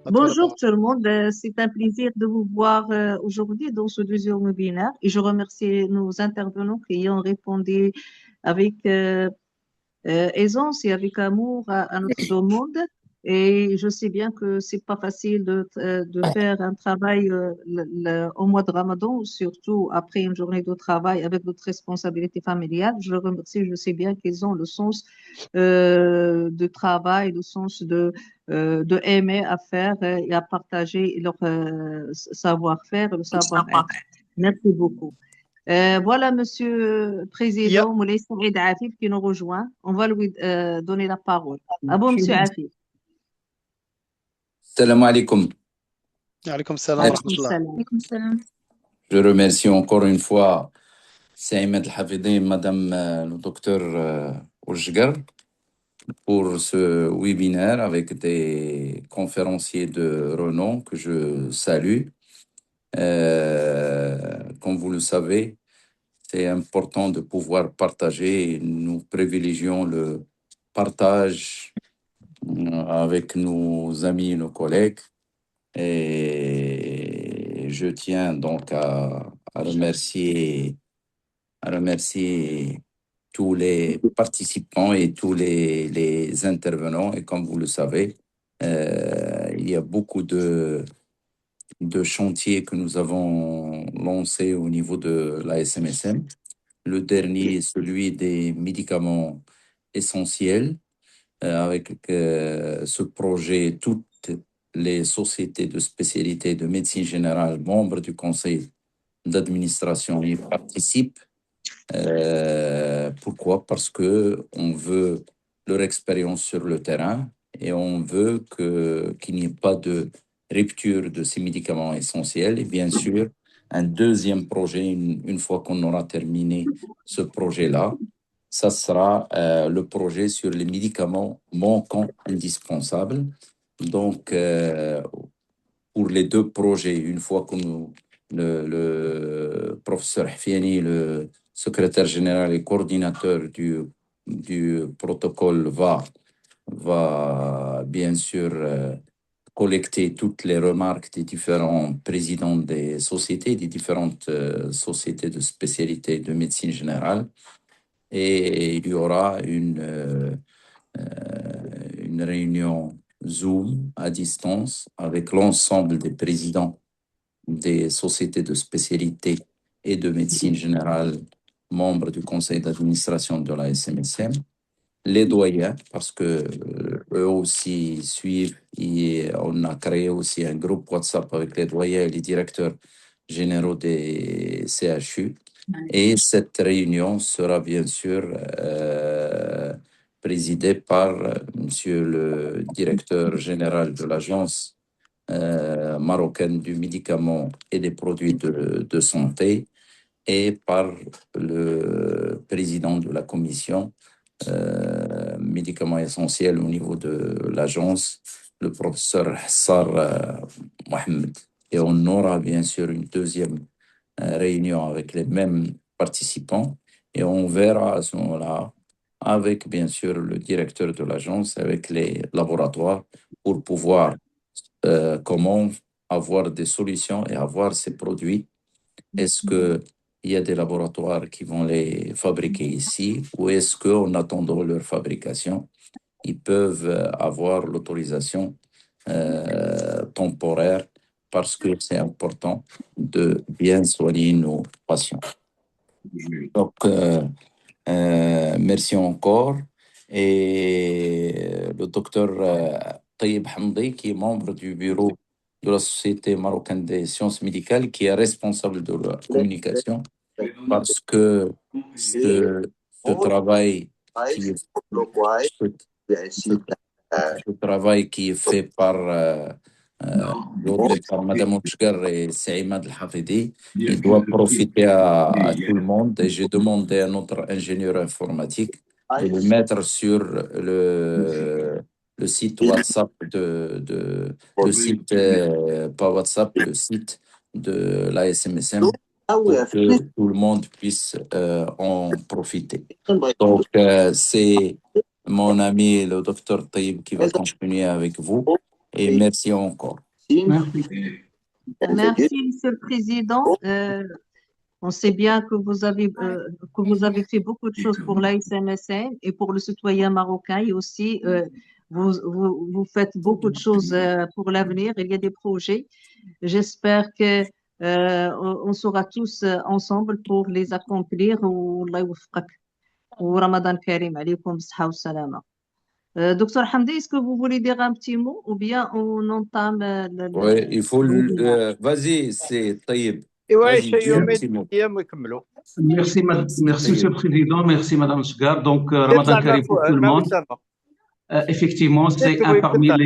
À toi la Bonjour parole. tout le monde, c'est un plaisir de vous voir aujourd'hui dans ce deuxième webinaire et je remercie nos intervenants qui ont répondu avec aisance et avec amour à notre demande. Et je sais bien que c'est pas facile de faire un travail au mois de Ramadan, surtout après une journée de travail avec d'autres responsabilités familiales. Je les remercie, je sais bien qu'ils ont le sens de travail, le sens de aimer à faire et à partager leur savoir-faire et le savoir-être. Merci beaucoup. Voilà, Monsieur le Il y a, Président Moulay Saïd Afif qui nous rejoint. On va lui donner la parole. Ah bon, Monsieur Afif. Salam alaikum. alaykoum salam wa Alaykoum rahmatullah. salam. Je remercie encore une fois Saïmed Al-Hafidi, Madame le docteur Oujgar, pour ce webinaire avec des conférenciers de renom que je salue. Comme vous le savez, c'est important de pouvoir partager. Nous privilégions le partage avec nos amis et nos collègues. Et je tiens donc à remercier tous les participants et tous les intervenants. Et comme vous le savez, il y a beaucoup de chantiers que nous avons lancés au niveau de la SMSM. Le dernier est celui des médicaments essentiels avec ce projet, toutes les sociétés de spécialité de médecine générale, membres du conseil d'administration, y participent. Pourquoi? Parce que on veut leur expérience sur le terrain et on veut qu'il n'y ait pas de rupture de ces médicaments essentiels. Et bien sûr, un deuxième projet, une fois qu'on aura terminé ce projet-là, ça sera le projet sur les médicaments manquants indispensables. Donc, pour les deux projets, une fois que le professeur Hfiani, le secrétaire général et coordinateur du protocole, va bien sûr collecter toutes les remarques des différents présidents des sociétés, des différentes sociétés de spécialité de médecine générale. Et il y aura une réunion Zoom à distance avec l'ensemble des présidents des sociétés de spécialité et de médecine générale, membres du conseil d'administration de la SMSM, les doyens, parce que eux aussi suivent, et on a créé aussi un groupe WhatsApp avec les doyens et les directeurs généraux des CHU. Et cette réunion sera bien sûr présidée par Monsieur le directeur général de l'agence marocaine du médicament et des produits de santé et par le président de la commission médicaments essentiels au niveau de l'agence, le professeur Hassar Mohamed. Et on aura bien sûr une deuxième réunion avec les mêmes participants et on verra à ce moment-là avec bien sûr le directeur de l'agence, avec les laboratoires pour pouvoir comment avoir des solutions et avoir ces produits. Est-ce qu'il y a des laboratoires qui vont les fabriquer ici ou est-ce qu'en attendant leur fabrication, ils peuvent avoir l'autorisation temporaire parce que c'est important de bien soigner nos patients. Donc, merci encore. Et le docteur Taïb Hamdi, qui est membre du bureau de la Société marocaine des sciences médicales, qui est responsable de la communication, parce que ce, ce travail qui est, ce, ce travail qui est fait par Madame Ouchgar et Saïmad Al-Hafidi, il doit profiter à tout le monde. Et j'ai demandé à notre ingénieur informatique de le mettre sur le site WhatsApp le site, pas WhatsApp, le site de la SMSM pour que tout le monde puisse en profiter. Donc, c'est mon ami le docteur Taïb qui va continuer avec vous Et merci encore. Merci. Merci, Monsieur le Président. On sait bien que vous avez fait beaucoup de choses pour l'ASMSN et pour le citoyen marocain et aussi vous faites beaucoup de choses pour l'avenir. Il y a des projets. J'espère que on sera tous ensemble pour les accomplir. والله يوفقك. ورمضان كريم عليكم بالصحة والسلامة. Docteur Hamdi, est-ce que vous voulez dire un petit mot ou bien on entame Oui, il faut le débat? vas-y, c'est Taïb. ايوا Vas-y, dis un يومين petit mot. ايام ويكملوا Merci, merci, Monsieur le Président. Merci, Madame Sgar. Donc, Ramadan زعما Karim pour tout le ما monde. وسامة Effectivement, c'est تبغي parmi تبدا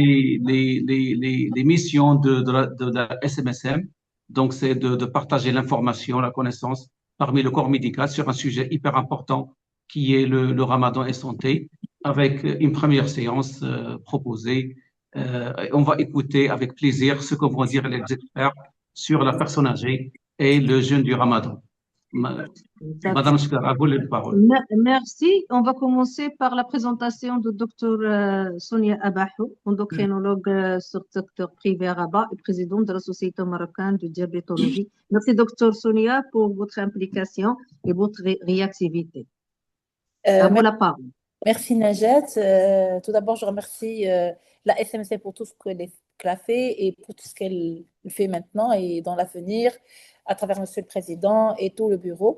les missions de la SMSM. Donc, c'est de partager l'information, la connaissance parmi le corps médical sur un sujet hyper important qui est le Ramadan et santé, avec une première séance proposée. On va écouter avec plaisir ce que vont dire les experts sur la personne âgée et le jeûne du Ramadan. Madame Sgar, à vous la parole. Merci. On va commencer par la présentation de Dr Sonia Abahou, endocrinologue sur secteur privé à Rabat et présidente de la Société marocaine de diabétologie. Merci Dr Sonia pour votre implication et votre réactivité. À vous la parole. Merci Najat. Tout d'abord, je remercie la SMC pour tout ce qu'elle a fait et pour tout ce qu'elle fait maintenant et dans l'avenir à travers Monsieur le Président et tout le bureau.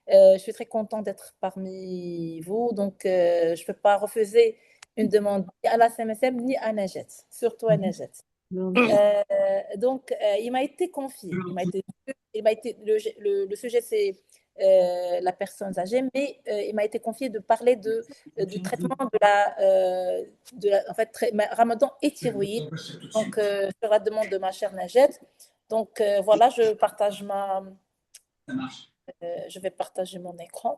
Je suis très contente d'être parmi vous. Donc, je ne peux pas refuser une demande ni à la SMSM ni à Najat, surtout à Najat. Donc, il m'a été confié. Le sujet, c'est la personne âgée, mais il m'a été confié de parler du traitement en fait, Ramadan et thyroïde, donc sur la demande de ma chère Najat. Donc voilà, je vais partager mon écran.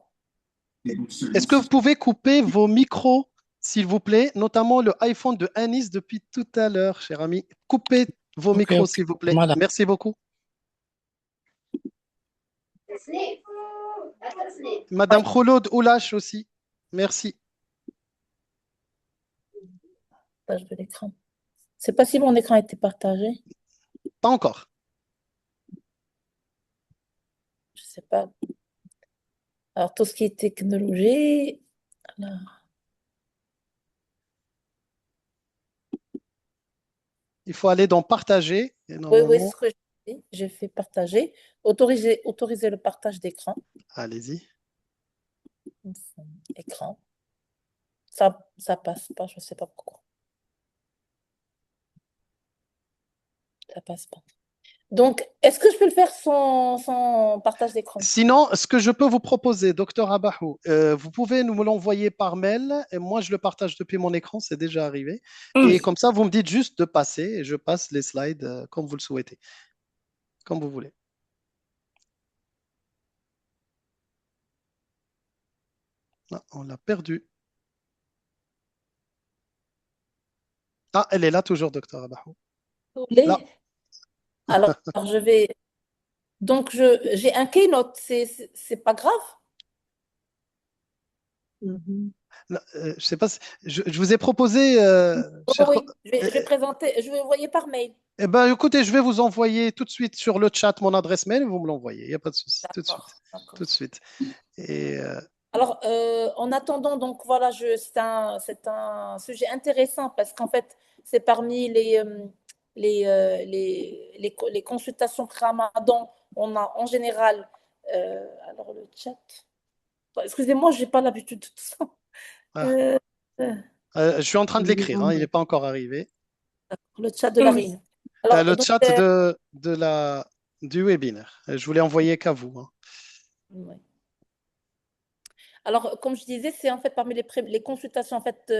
Est-ce que vous pouvez couper vos micros, s'il vous plaît, notamment le iPhone de Anis depuis tout à l'heure, cher ami. Coupez vos micros, s'il vous plaît. Madame. Merci beaucoup. Madame Khouloud Oulache aussi. Merci. Partage de l'écran. Je ne sais pas si mon écran a été partagé. Pas encore. Je ne sais pas. Alors, tout ce qui est technologie. Alors. Il faut aller dans partager. Oui, c'est ce que j'ai fait. J'ai fait partager. Autoriser le partage d'écran. Allez-y. Écran. Ça passe pas, je ne sais pas pourquoi. Ça passe pas. Donc, est-ce que je peux le faire sans partage d'écran? Sinon, ce que je peux vous proposer, docteur Abahou, vous pouvez me l'envoyer par mail et moi je le partage depuis mon écran, c'est déjà arrivé. Et comme ça, vous me dites juste de passer et je passe les slides comme vous le souhaitez, comme vous voulez. Non, on l'a perdu. Ah, elle est là toujours, docteur Abahou. Là. Alors, je vais. Donc, j'ai un keynote, c'est pas grave? Je sais pas, je vous ai proposé. Oui, je vais présenter, je vais envoyer par mail. Eh bien, écoutez, je vais vous envoyer tout de suite sur le chat mon adresse mail et vous me l'envoyez. Il n'y a pas de souci. Tout de suite. Tout de suite. Et, Alors, en attendant, donc voilà, c'est un sujet intéressant parce qu'en fait, c'est parmi les consultations Ramadan, on a en général. Alors, le chat. Excusez-moi, je n'ai pas l'habitude de tout ça. je suis en train de l'écrire, hein, il n'est pas encore arrivé. Le chat de la réunion. Le chat du webinaire. Je voulais envoyer qu'à vous. Hein. Ouais. Alors, comme je disais, c'est en fait parmi les consultations, en fait,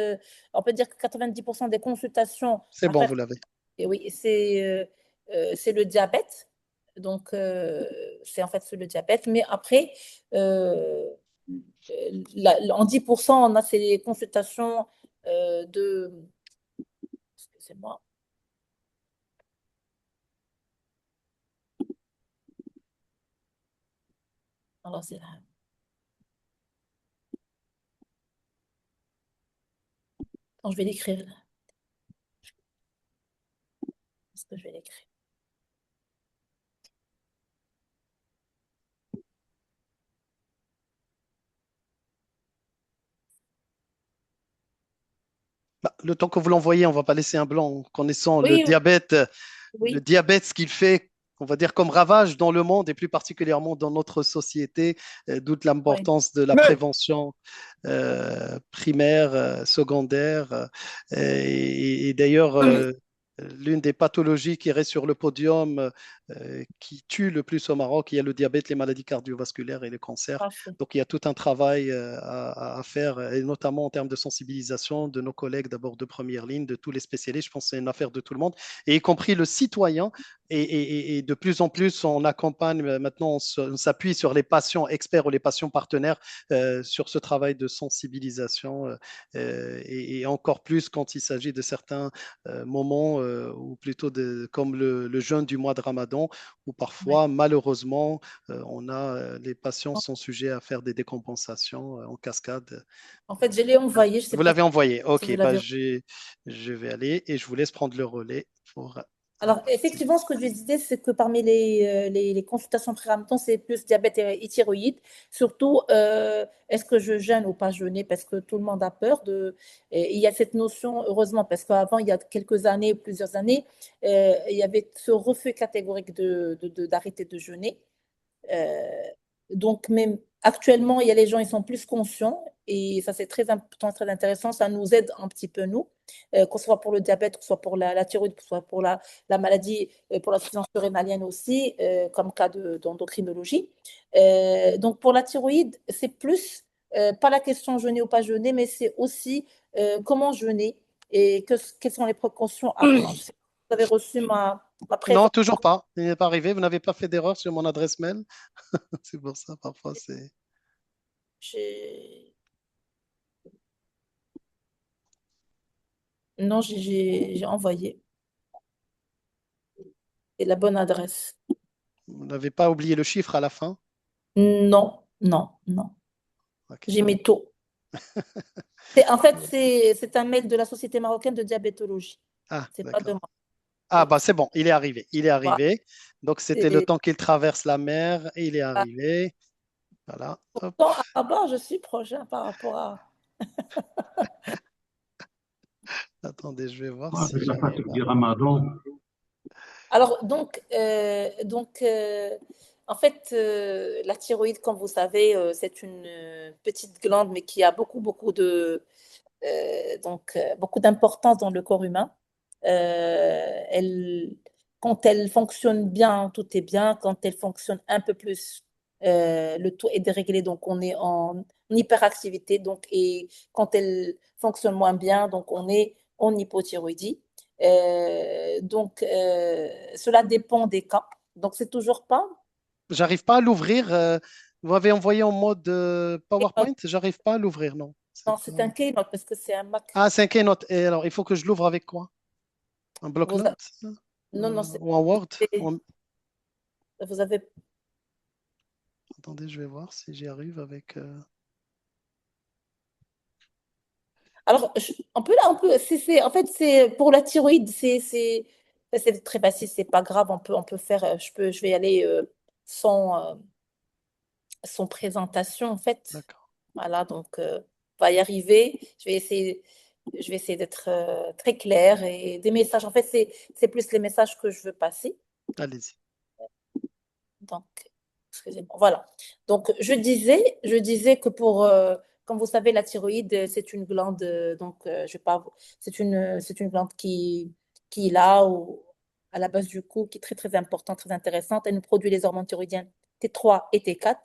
on peut dire que 90% des consultations. C'est bon, vous l'avez. Oui, c'est le diabète. Donc, c'est en fait le diabète. Mais après, en 10%, on a ces consultations Excusez-moi. Alors, c'est là. Je vais l'écrire là. Est-ce que je vais l'écrire? Bah, le temps que vous l'envoyez, on ne va pas laisser un blanc. Connaissant Oui, le oui, diabète, ce qu'il fait, on va dire, comme ravage dans le monde et plus particulièrement dans notre société, d'où oui. l'importance de la prévention primaire, secondaire. Et d'ailleurs, l'une des pathologies qui reste sur le podium, qui tue le plus au Maroc, il y a le diabète, les maladies cardiovasculaires et le cancer. Parfait. Donc, il y a tout un travail à faire, et notamment en termes de sensibilisation de nos collègues, d'abord de première ligne, de tous les spécialistes. Je pense que c'est une affaire de tout le monde, et y compris le citoyen. Et de plus en plus, on accompagne, maintenant, on s'appuie sur les patients experts ou les patients partenaires sur ce travail de sensibilisation, et encore plus quand il s'agit de certains moments, ou plutôt comme le jeûne du mois de Ramadan, où Oui. parfois, malheureusement, les patients sont sujets à faire des décompensations en cascade. En fait, je l'ai envoyé. Je ne sais Vous pas l'avez envoyé. si Ok, vous bah, l'avez. je vais aller et je vous laisse prendre le relais pour. Alors, effectivement, ce que je disais, c'est que parmi les consultations pré-Ramadan, c'est plus diabète et thyroïde. Surtout, est-ce que je jeûne ou pas jeûner? Parce que tout le monde a peur de. Et il y a cette notion, heureusement, parce qu'avant, il y a quelques années, plusieurs années, il y avait ce refus catégorique d'arrêter de jeûner. Euh, donc, même actuellement, il y a les gens, ils sont plus conscients et ça, c'est très important, très intéressant. Ça nous aide un petit peu, nous, que ce soit pour le diabète, que ce soit pour la thyroïde, que ce soit pour la maladie, pour la l'insuffisance rénalienne aussi, comme cas d'endocrinologie. Donc, pour la thyroïde, c'est plus pas la question jeûner ou pas jeûner, mais c'est aussi comment jeûner et quelles sont les précautions à prendre. Je sais pas si vous avez reçu ma Non, présence. toujours pas. Il n'est pas arrivé. Vous n'avez pas fait d'erreur sur mon adresse mail. C'est pour ça, parfois, c'est. J'ai- Non, j'ai envoyé. C'est la bonne adresse. Vous n'avez pas oublié le chiffre à la fin. Non, non, non. Ok. J'ai mis tout. En fait, c'est un mail de la Société marocaine de diabétologie. Ah, C'est pas de d'accord. moi. Ah, bah c'est bon, il est arrivé. Il est Voilà. arrivé. Donc, c'était le Et temps qu'il traverse la mer et il est ah, arrivé. Voilà. Hop. pourtant, à bord, je suis proche hein, par rapport à. Attendez, je vais voir si Avec la j'arrive fatigue à. du Ramadan. Alors, en fait, la thyroïde, comme vous savez, c'est une petite glande, mais qui a beaucoup d'importance dans le corps humain. Elle, quand elle fonctionne bien, tout est bien. Quand elle fonctionne un peu plus, le tout est déréglé, donc on est en hyperactivité. Donc, et quand elle fonctionne moins bien, donc on est en hypothyroïdie. Cela dépend des cas. Donc, c'est toujours pas. J'arrive pas à l'ouvrir. Vous m'avez envoyé en mode PowerPoint. J'arrive pas à l'ouvrir, non. Non, C'est pas. c'est un Keynote parce que c'est un Mac. Ah, c'est un Keynote. Et alors, il faut que je l'ouvre avec quoi? Un Vous a- bloc-notes? Non, non, Ou un Word? vous avez. Attendez, je vais voir si j'y arrive avec. Alors, on peut là, en fait, c'est pour la thyroïde, c'est très facile, c'est pas grave, on peut faire, je vais y aller sans présentation, en fait. D'accord. Voilà, donc, on va y arriver. Je vais essayer d'être très claire et des messages. En fait, c'est plus les messages que je veux passer. Allez-y. Donc, excusez-moi. Voilà. Donc, je disais que comme vous savez, la thyroïde, c'est une glande, je vais pas, c'est une glande qui est là, à la base du cou, qui est très, très importante, très intéressante. Elle nous produit les hormones thyroïdiennes T3 et T4.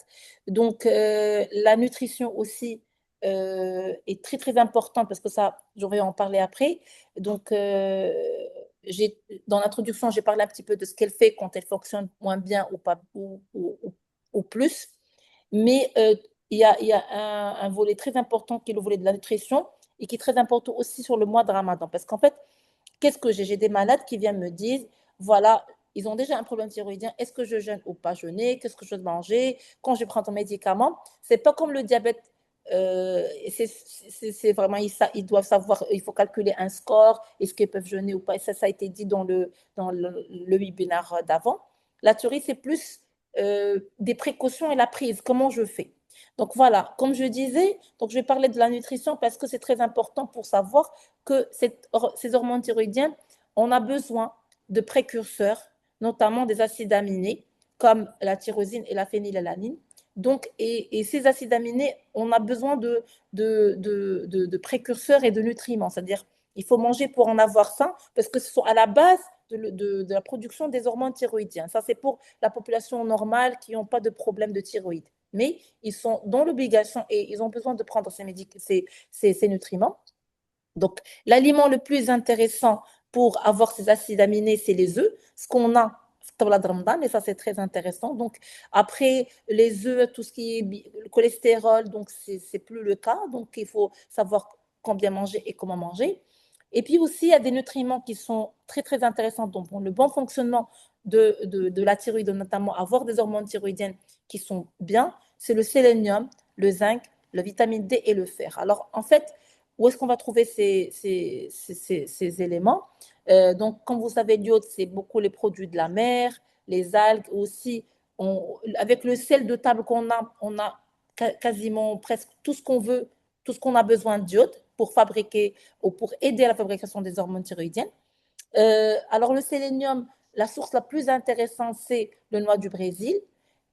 Donc, la nutrition aussi est très, très importante parce que ça, je vais en parler après. Donc, dans l'introduction, j'ai parlé un petit peu de ce qu'elle fait quand elle fonctionne moins bien ou pas ou plus. Mais il y a un volet très important qui est le volet de la nutrition et qui est très important aussi sur le mois de Ramadan. Parce qu'en fait, qu'est-ce que j'ai? J'ai des malades qui viennent me dire, voilà, ils ont déjà un problème thyroïdien. Est-ce que je jeûne ou pas jeûner? Qu'est-ce que je dois manger? Quand je prends ton médicament, c'est pas comme le diabète C'est vraiment, ils doivent savoir, il faut calculer un score, est-ce qu'ils peuvent jeûner ou pas. Et ça a été dit dans le webinaire d'avant. La théorie, c'est plus des précautions et la prise, comment je fais. Donc voilà, comme je disais, donc je vais parler de la nutrition parce que c'est très important pour savoir que ces hormones thyroïdiennes, on a besoin de précurseurs, notamment des acides aminés, comme la tyrosine et la phénylalanine. Donc, et ces acides aminés, on a besoin de précurseurs et de nutriments. C'est-à-dire, il faut manger pour en avoir ça, parce que ce sont à la base de la production des hormones thyroïdiennes. Ça, c'est pour la population normale qui n'ont pas de problème de thyroïde. Mais ils sont dans l'obligation et ils ont besoin de prendre ces nutriments. Donc, l'aliment le plus intéressant pour avoir ces acides aminés, c'est les œufs. Ce qu'on a et ça c'est très intéressant. Donc après les œufs, tout ce qui est le cholestérol, donc c'est plus le cas. Donc il faut savoir combien manger et comment manger. Et puis aussi il y a des nutriments qui sont très très intéressants. Donc pour le bon fonctionnement de la thyroïde, notamment avoir des hormones thyroïdiennes qui sont bien, c'est le sélénium, le zinc, la vitamine D et le fer. Alors en fait, où est-ce qu'on va trouver ces éléments? Donc, comme vous savez, l'iode, c'est beaucoup les produits de la mer, les algues aussi. Avec le sel de table qu'on a, on a quasiment presque tout ce qu'on veut, tout ce qu'on a besoin d'iode pour fabriquer ou pour aider à la fabrication des hormones thyroïdiennes. Alors, le sélénium, la source la plus intéressante, c'est le noix du Brésil.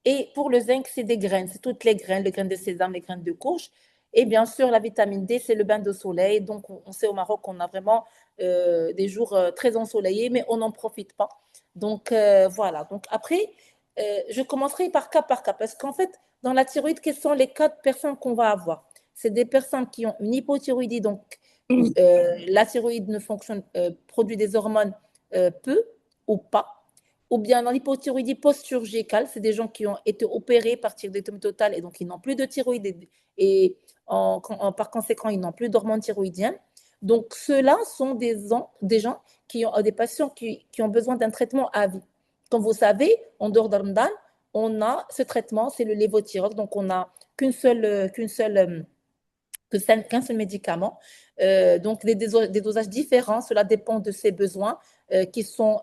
Et pour le zinc, c'est des graines, c'est toutes les graines de sésame, les graines de courge. Et bien sûr, la vitamine D, c'est le bain de soleil. Donc, on sait au Maroc qu'on a vraiment des jours très ensoleillés, mais on n'en profite pas. Donc, voilà. Donc, après, je commencerai par cas, parce qu'en fait, dans la thyroïde, quelles sont les 4 personnes qu'on va avoir? C'est des personnes qui ont une hypothyroïdie, donc la thyroïde ne fonctionne, produit des hormones peu ou pas. Ou bien dans l'hypothyroïdie post-chirurgicale, c'est des gens qui ont été opérés par thyroïdectomie totale et donc ils n'ont plus de thyroïde et par conséquent, ils n'ont plus d'hormones thyroïdiennes. Donc, ceux-là sont des gens qui ont des patients qui ont besoin d'un traitement à vie. Comme vous savez, en dehors de Ramadan, on a ce traitement, c'est le lévothyrox. Donc, on n'a qu'un seul médicament. Donc, des dosages différents, cela dépend de ses besoins qui sont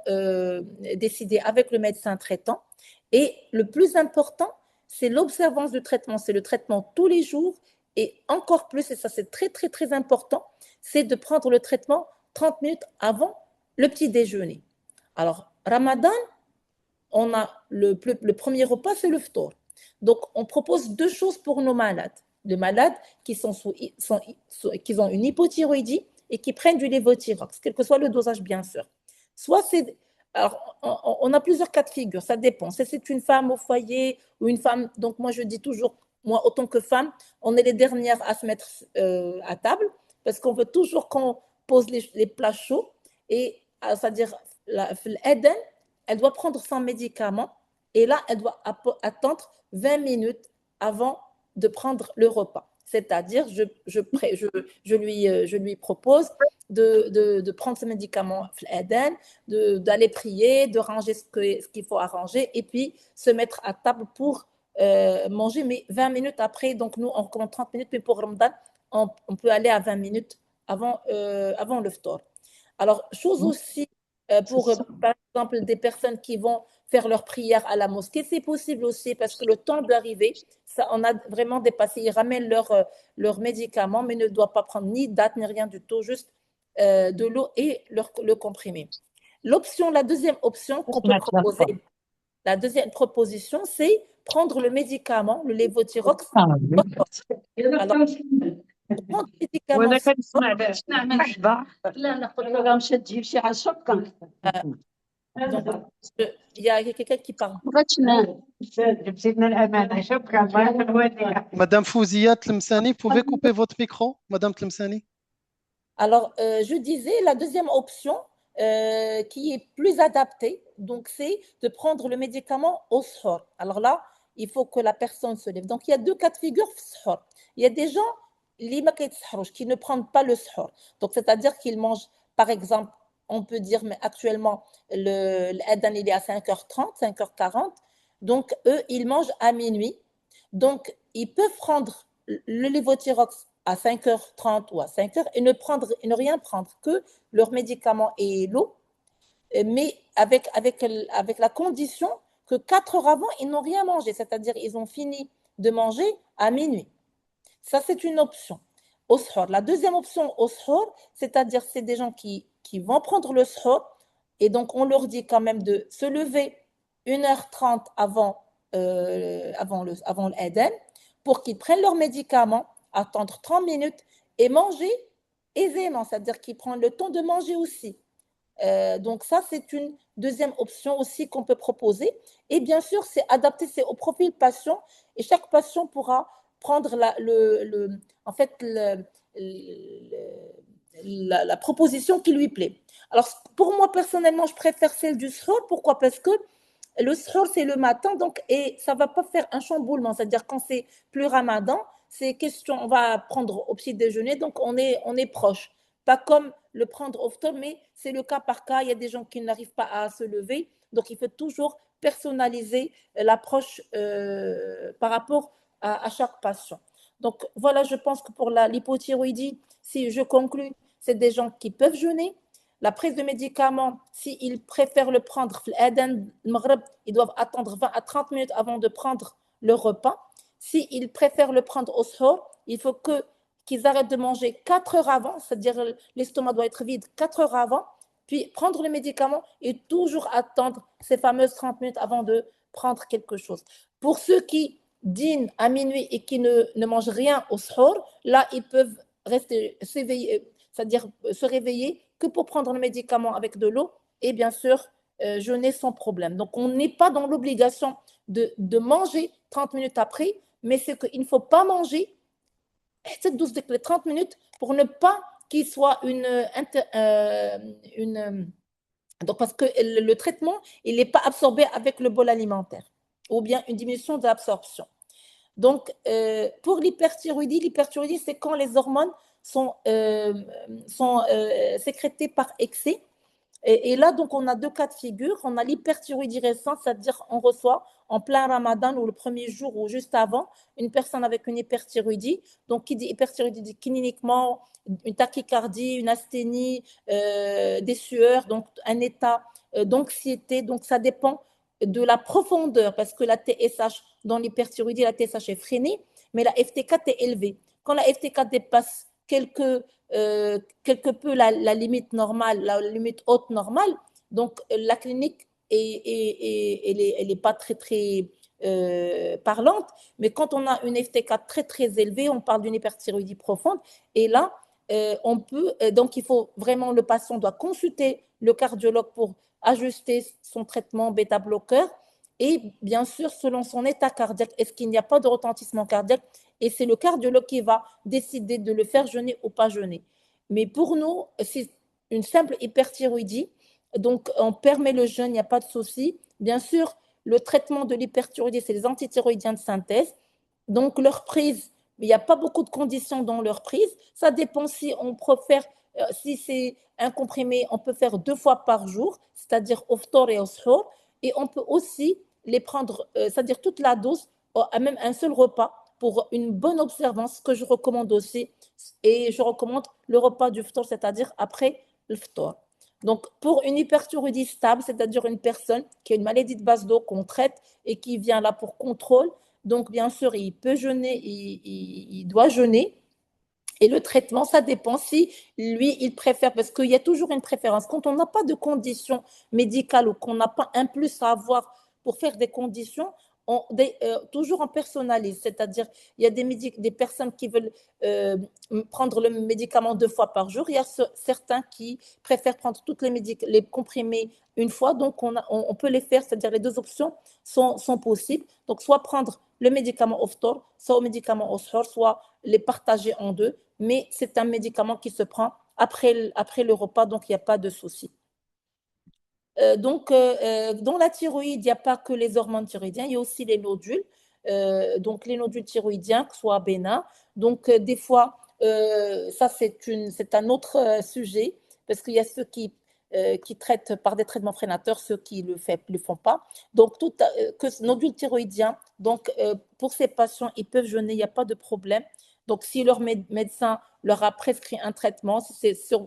décidés avec le médecin traitant. Et le plus important, c'est l'observance du traitement. C'est le traitement tous les jours et encore plus, et ça c'est très, très, très important, c'est de prendre le traitement 30 minutes avant le petit déjeuner. Alors, Ramadan, on a le premier repas, c'est le ftour. Donc, on propose 2 choses pour nos malades. Les malades qui qui ont une hypothyroïdie et qui prennent du lévothyrox, quel que soit le dosage, bien sûr. Soit c'est... Alors, on a plusieurs cas de figure, ça dépend. Si c'est une femme au foyer ou une femme... Donc, moi, je dis toujours, moi, autant que femme, on est les dernières à se mettre à table parce qu'on veut toujours qu'on pose les plats chauds et, c'est-à-dire, l'Eden, elle doit prendre son médicament et là, elle doit attendre 20 minutes avant de prendre le repas. C'est-à-dire, je lui propose de prendre ce médicament d'aller prier, de ranger ce qu'il faut arranger et puis se mettre à table pour manger, mais 20 minutes après. Donc, nous, on recommande 30 minutes, mais pour Ramadan, on peut aller à 20 minutes avant le ftour. Alors, chose aussi pour, par exemple, des personnes qui vont faire leur prière à la mosquée, c'est possible aussi parce que le temps d'arriver, on a vraiment dépassé. Ils ramènent leurs médicaments, mais ne doivent pas prendre ni date ni rien du tout, juste de l'eau et le comprimé. La deuxième option qu'on peut proposer, la deuxième proposition, c'est prendre le médicament, le lévothyrox. Alors, prendre le médicament. Donc, il y a quelqu'un qui parle. Madame Fouzia Tlemcani, vous pouvez couper votre micro, Madame Tlemcani? Alors, je disais, la deuxième option qui est plus adaptée, donc c'est de prendre le médicament au sahur. Alors là, il faut que la personne se lève. Donc, il y a 2 cas de figure sahur. Il y a des gens qui ne prennent pas le sahur. Donc, c'est-à-dire qu'ils mangent, par exemple, on peut dire, mais actuellement, l'Adan, il est à 5h30, 5h40. Donc, eux, ils mangent à minuit. Donc, ils peuvent prendre le lévothyrox à 5h30 ou à 5h et ne rien prendre, que leur médicament et l'eau, mais avec la condition que 4 heures avant, ils n'ont rien mangé, c'est-à-dire ils ont fini de manger à minuit. Ça, c'est une option. Au sahur. La deuxième option au sahur, c'est-à-dire c'est des gens qui vont prendre le sahur et donc on leur dit quand même de se lever 1h30 avant l'Adhan pour qu'ils prennent leurs médicaments, attendre 30 minutes et manger aisément, c'est-à-dire qu'ils prennent le temps de manger aussi. Donc ça, c'est une deuxième option aussi qu'on peut proposer. Et bien sûr, c'est adapté, c'est au profil patient et chaque patient pourra prendre en fait, la proposition qui lui plaît. Alors, pour moi, personnellement, je préfère celle du sahur. Pourquoi? Parce que le sahur, c'est le matin, donc, et ça ne va pas faire un chamboulement. C'est-à-dire, quand c'est plus ramadan, c'est question, on va prendre au petit déjeuner, donc on est proche. Pas comme le prendre au ftour, mais c'est le cas par cas. Il y a des gens qui n'arrivent pas à se lever, donc il faut toujours personnaliser l'approche par rapport à chaque patient. Donc voilà, je pense que pour l'hypothyroïdie, si je conclus, c'est des gens qui peuvent jeûner. La prise de médicaments, s'ils préfèrent le prendre, ils doivent attendre 20 à 30 minutes avant de prendre le repas. S'ils préfèrent le prendre au sahur, il faut qu'ils arrêtent de manger 4 heures avant, c'est-à-dire l'estomac doit être vide 4 heures avant, puis prendre le médicament et toujours attendre ces fameuses 30 minutes avant de prendre quelque chose. Pour ceux qui dînent à minuit et qui ne mangent rien au sahur, là, ils peuvent s'éveiller, c'est-à-dire se réveiller que pour prendre le médicament avec de l'eau et bien sûr jeûner sans problème. Donc, on n'est pas dans l'obligation de manger 30 minutes après, mais c'est qu'il ne faut pas manger les 30 minutes pour ne pas qu'il soit donc parce que le traitement, il n'est pas absorbé avec le bol alimentaire ou bien une diminution de l'absorption. Donc, pour l'hyperthyroïdie, c'est quand les hormones sont sécrétées par excès. Et là, donc, on a deux cas de figure. On a l'hyperthyroïdie récente, c'est-à-dire on reçoit en plein ramadan ou le premier jour ou juste avant une personne avec une hyperthyroïdie. Donc, qui dit hyperthyroïdie dit cliniquement une tachycardie, une asthénie, des sueurs, donc un état d'anxiété. Donc, ça dépend de la profondeur parce que la TSH dans l'hyperthyroïdie, la TSH est freinée, mais la FT4 est élevée. Quand la FT4 dépasse quelque peu la limite normale, la limite haute normale, donc la clinique elle est pas très parlante, mais quand on a une FT4 très élevée, on parle d'une hyperthyroïdie profonde, et là, on peut, donc il faut vraiment, le patient doit consulter le cardiologue pour ajuster son traitement bêta-bloqueur, et bien sûr, selon son état cardiaque, est-ce qu'il n'y a pas de retentissement cardiaque, et c'est le cardiologue qui va décider de le faire jeûner ou pas jeûner. Mais pour nous, c'est une simple hyperthyroïdie, donc on permet le jeûne, il n'y a pas de souci. Bien sûr, le traitement de l'hyperthyroïdie, c'est les antithyroïdiens de synthèse, donc leur prise, il n'y a pas beaucoup de conditions dans leur prise, ça dépend si on préfère, si c'est un comprimé, on peut faire 2 fois par jour, c'est-à-dire au ftour et au sahur, et on peut aussi les prendre, c'est-à-dire toute la dose, à même un seul repas, pour une bonne observance que je recommande aussi. Et je recommande le repas du ftour, c'est-à-dire après le ftour. Donc, pour une hyperthyroïdie stable, c'est-à-dire une personne qui a une maladie de base d'eau qu'on traite et qui vient là pour contrôle, donc bien sûr, il peut jeûner, il doit jeûner. Et le traitement, ça dépend si lui, il préfère, parce qu'il y a toujours une préférence. Quand on n'a pas de conditions médicales ou qu'on n'a pas un plus à avoir pour faire des conditions, toujours on personnalise. C'est-à-dire, il y a des personnes qui veulent prendre le médicament 2 fois par jour. Il y a certains qui préfèrent prendre toutes les comprimés une fois. Donc, on peut les faire, c'est-à-dire les deux options sont possibles. Donc, soit prendre le médicament au ftour, soit au médicament au sahur, soit les partager en deux, mais c'est un médicament qui se prend après le repas, donc il n'y a pas de souci. Donc, dans la thyroïde, il n'y a pas que les hormones thyroïdiennes, il y a aussi les nodules. Donc, les nodules thyroïdiens, que ce soit bénins. Donc, des fois, ça, c'est un autre sujet, parce qu'il y a ceux qui qui traitent par des traitements freinateurs, ceux qui ne le font pas. Donc, que nodule thyroïdien, donc pour ces patients, ils peuvent jeûner, il n'y a pas de problème. Donc, si leur médecin leur a prescrit un traitement,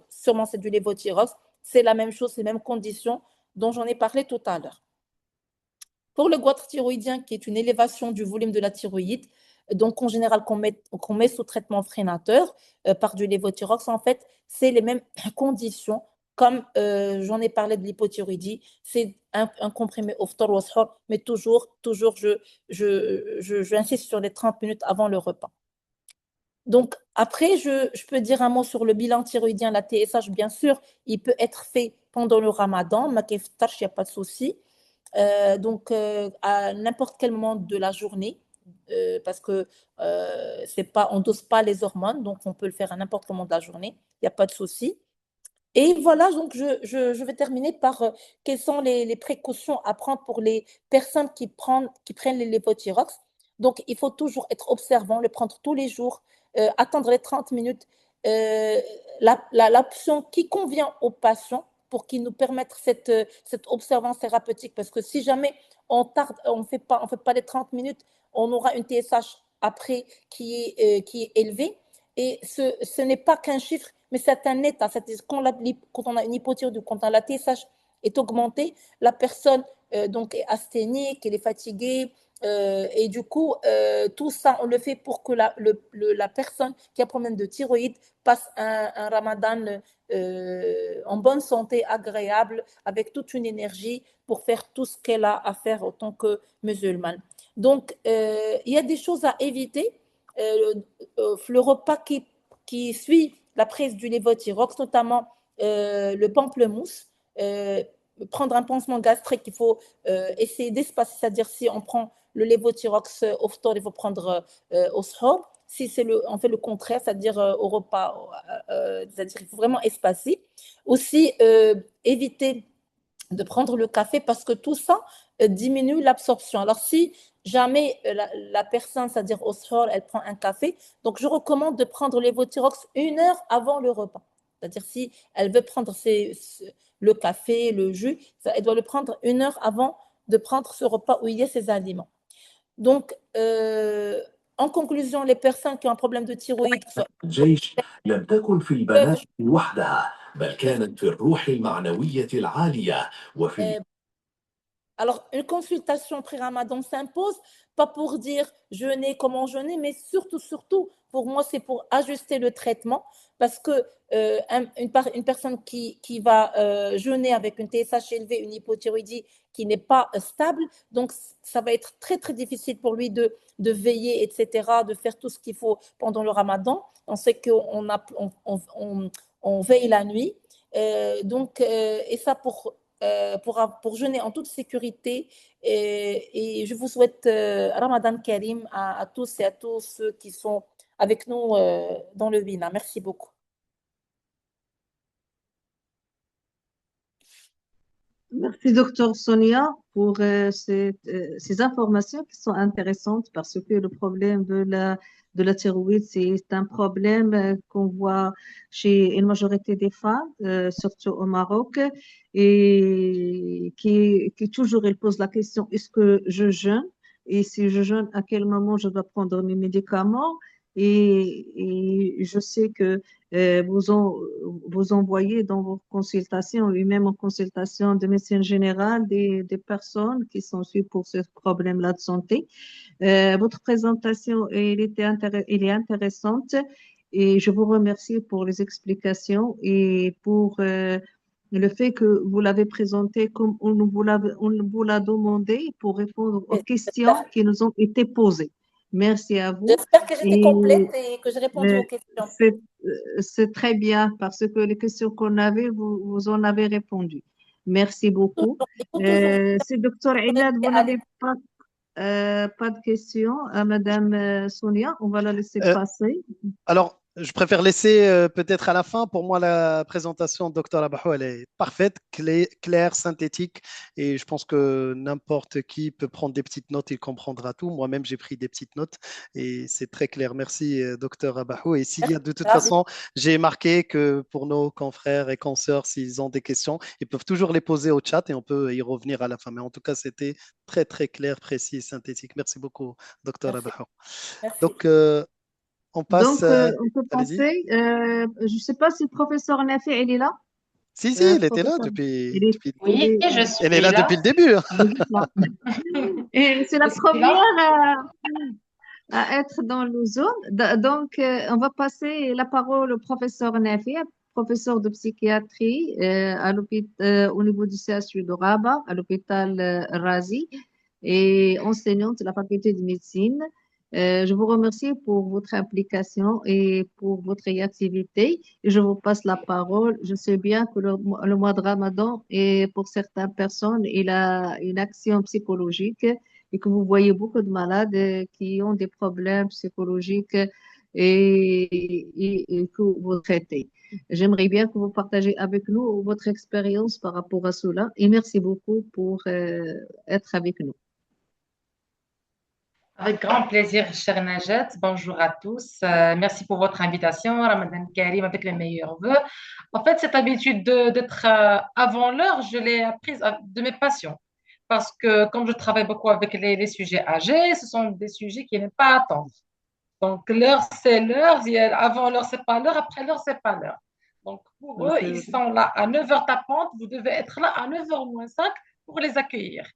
sûrement c'est du lévothyrox, c'est la même chose, c'est les mêmes conditions dont j'en ai parlé tout à l'heure. Pour le goitre thyroïdien, qui est une élévation du volume de la thyroïde, donc en général qu'on met sous traitement freinateur par du lévothyrox, en fait, c'est les mêmes conditions comme j'en ai parlé de l'hypothyroïdie, c'est un comprimé Oftor ou Ashor, mais toujours j'insiste sur les 30 minutes avant le repas. Donc, après, je peux dire un mot sur le bilan thyroïdien, la TSH, bien sûr, il peut être fait pendant le ramadan, ma keftarch, il n'y a pas de souci. Donc, à n'importe quel moment de la journée, parce que on ne dose pas les hormones, donc on peut le faire à n'importe quel moment de la journée, il n'y a pas de souci. Et voilà, donc je vais terminer par quelles sont les précautions à prendre pour les personnes qui prennent les lévothyrox. Donc, il faut toujours être observant, le prendre tous les jours, attendre les 30 minutes, l'option qui convient aux patients pour qu'ils nous permettent cette observance thérapeutique. Parce que si jamais on tarde, on fait pas les 30 minutes, on aura une TSH après qui est élevée. Et ce n'est pas qu'un chiffre, mais c'est un état. Quand on a une hypothyroïdie, quand la TSH est augmentée, la personne donc est asthénique, elle est fatiguée. Et du coup, tout ça, on le fait pour que la personne qui a un problème de thyroïde passe un ramadan en bonne santé, agréable, avec toute une énergie pour faire tout ce qu'elle a à faire en tant que musulmane. Donc, il y a des choses à éviter. Le repas qui suit la prise du lévothyrox, notamment le pamplemousse, prendre un pansement gastrique, il faut essayer d'espacer, c'est-à-dire si on prend le lévothyrox au ftor, il faut prendre au sahur. Si on fait le contraire, c'est-à-dire au repas, c'est-à-dire il faut vraiment espacer. Aussi, éviter de prendre le café parce que tout ça diminue l'absorption. Alors, si jamais la personne, c'est-à-dire au sahur, elle prend un café, donc je recommande de prendre lévothyrox 1 heure avant le repas. C'est-à-dire si elle veut prendre le café, le jus, elle doit le prendre 1 heure avant de prendre ce repas où il y a ces aliments. Donc, en conclusion, les personnes qui ont un problème de thyroïde, الجيش لم تكن في البنات وحدها بل كانت في الروح المعنوية العالية وفي alors, une consultation pré-ramadan s'impose, pas pour dire jeûner, comment jeûner, mais surtout, pour moi, c'est pour ajuster le traitement, parce que une personne qui va jeûner avec une TSH élevée, une hypothyroïdie qui n'est pas stable, donc ça va être très, très difficile pour lui de veiller, etc., de faire tout ce qu'il faut pendant le ramadan. On sait qu'on on veille la nuit. Et ça pour jeûner en toute sécurité. Et je vous souhaite Ramadan Karim à tous et à tous ceux qui sont avec nous dans le Wina. Merci beaucoup. Merci, docteur Sonia, pour ces informations qui sont intéressantes parce que le problème de la thyroïde, c'est un problème qu'on voit chez une majorité des femmes, surtout au Maroc, et qui toujours, elle pose la question, est-ce que je jeûne? Et si je jeûne, à quel moment je dois prendre mes médicaments? Et je sais que vous envoyez dans vos consultations, et même en consultation de médecine générale, des personnes qui sont suivies pour ce problème-là de santé. Votre présentation, elle est intéressante et je vous remercie pour les explications et pour le fait que vous l'avez présenté comme on vous l'a demandé pour répondre aux questions qui nous ont été posées. Merci à vous. J'espère que j'étais complète et que j'ai répondu aux questions. C'est très bien parce que les questions qu'on avait, vous en avez répondu. Merci beaucoup. C'est docteur Inad, vous n'avez pas de questions à Madame Sonia. On va la laisser passer. Alors, Je préfère laisser peut-être à la fin. Pour moi, la présentation de Dr Abahou, elle est parfaite, claire, synthétique. Et je pense que n'importe qui peut prendre des petites notes, il comprendra tout. Moi-même, j'ai pris des petites notes et c'est très clair. Merci, Dr Abahou. Et s'il y a de toute Ravi. façon, j'ai marqué que pour nos confrères et consoeurs, s'ils ont des questions, ils peuvent toujours les poser au chat et on peut y revenir à la fin. Mais en tout cas, c'était très, très clair, précis et synthétique. Merci beaucoup, Dr Merci. Abahou. Merci. Donc, on passe. Donc, on peut Allez-y. passer. Je ne sais pas si le professeur Nafi, il est là. Si, il était là Professeur, depuis, il est, depuis- il Oui, est, je Elle est suis là là. depuis le début, hein. il est là. Et c'est la Je suis là. première à être dans le zone. Donc, on va passer la parole au professeur Nafi, professeur de psychiatrie au niveau du CHU de Rabat, à l'hôpital Razi, et enseignante de la faculté de médecine. Je vous remercie pour votre implication et pour votre réactivité. Et je vous passe la parole. Je sais bien que le mois de Ramadan, et pour certaines personnes, il a une action psychologique et que vous voyez beaucoup de malades qui ont des problèmes psychologiques et que vous traitez. J'aimerais bien que vous partagez avec nous votre expérience par rapport à cela et merci beaucoup pour être avec nous. Avec grand plaisir, cher Najat. Bonjour à tous. Merci pour votre invitation. Ramadan Karim avec les meilleurs vœux. En fait, cette habitude d'être avant l'heure, je l'ai apprise de mes patients. Parce que comme je travaille beaucoup avec les sujets âgés, ce sont des sujets qui n'aiment pas attendre. Donc, l'heure, c'est l'heure. Avant l'heure, c'est pas l'heure. Après l'heure, c'est pas l'heure. Donc, pour eux, ils sont là à 9h tapante. Vous devez être là à 9h moins 5 pour les accueillir.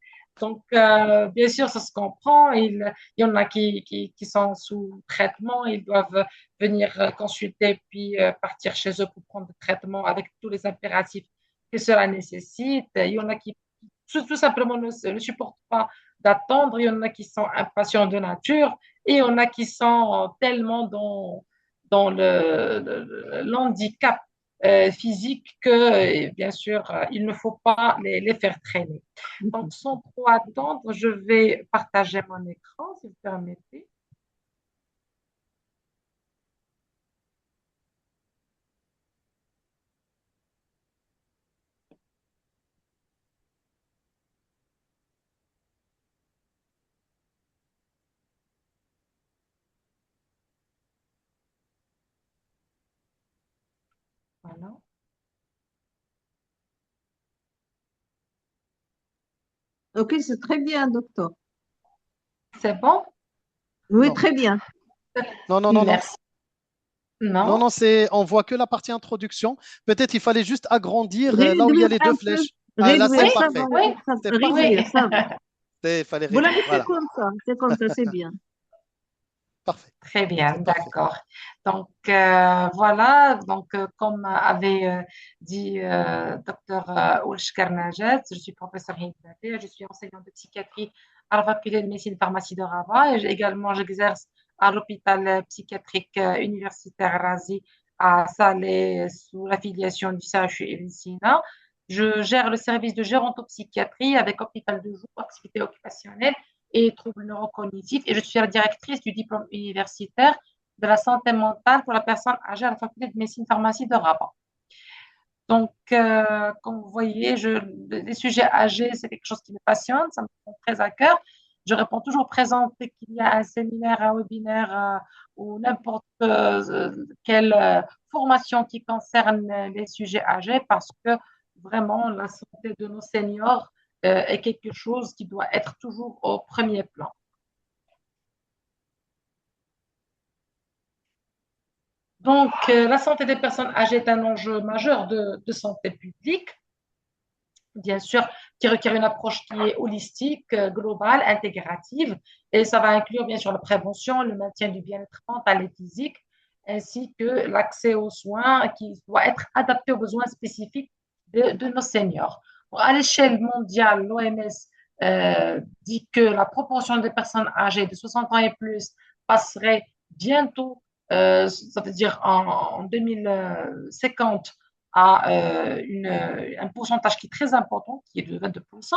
Donc, bien sûr, ça se comprend. Il y en a qui sont sous traitement. Ils doivent venir consulter puis partir chez eux pour prendre le traitement avec tous les impératifs que cela nécessite. Il y en a qui tout simplement ne supportent pas d'attendre. Il y en a qui sont impatients de nature et il y en a qui sont tellement dans l'handicap physique que, bien sûr, il ne faut pas les faire traîner. Donc, sans trop attendre, je vais partager mon écran, si vous permettez. Voilà. Ok, c'est très bien, docteur. C'est bon? Oui, Non. très bien. Non, non, non, non. Merci. Non, Non? non, on voit que la partie introduction. Peut-être il fallait juste agrandir là où il y a Réduire les un deux peu. flèches. Ah, là, c'est Réduire, Oui, ça va. parfait. oui, C'est parfait. Réduire, oui. ça va. Il fallait Vous la réduire. laissez Voilà, comme ça, c'est bien. parfait. Très bien, C'est parfait. d'accord. Donc voilà, donc comme avait dit Dr Oulch Karnajet, je suis professeur Hindate, je suis enseignante de psychiatrie à la faculté de médecine et pharmacie de Rabat et également j'exerce à l'hôpital psychiatrique universitaire Razi à Salé sous l'affiliation du CHU et l'INSINA. Je gère le service de gérontopsychiatrie avec hôpital de jour, activité occupationnelle et troubles neurocognitifs. Et je suis la directrice du diplôme universitaire de la santé mentale pour la personne âgée à la faculté de médecine pharmacie de Rabat. Donc, comme vous voyez, les sujets âgés, c'est quelque chose qui me passionne, ça me prend très à cœur. Je réponds toujours présente dès qu'il y a un séminaire, un webinaire ou n'importe quelle formation qui concerne les sujets âgés parce que vraiment, la santé de nos seniors est quelque chose qui doit être toujours au premier plan. Donc, la santé des personnes âgées est un enjeu majeur de santé publique, bien sûr, qui requiert une approche qui est holistique, globale, intégrative, et ça va inclure bien sûr la prévention, le maintien du bien-être mental et physique, ainsi que l'accès aux soins qui doit être adapté aux besoins spécifiques de nos seniors. Bon, à l'échelle mondiale, l'OMS dit que la proportion des personnes âgées de 60 ans et plus passerait bientôt, ça veut dire en 2050, à un pourcentage qui est très important, qui est de 22%.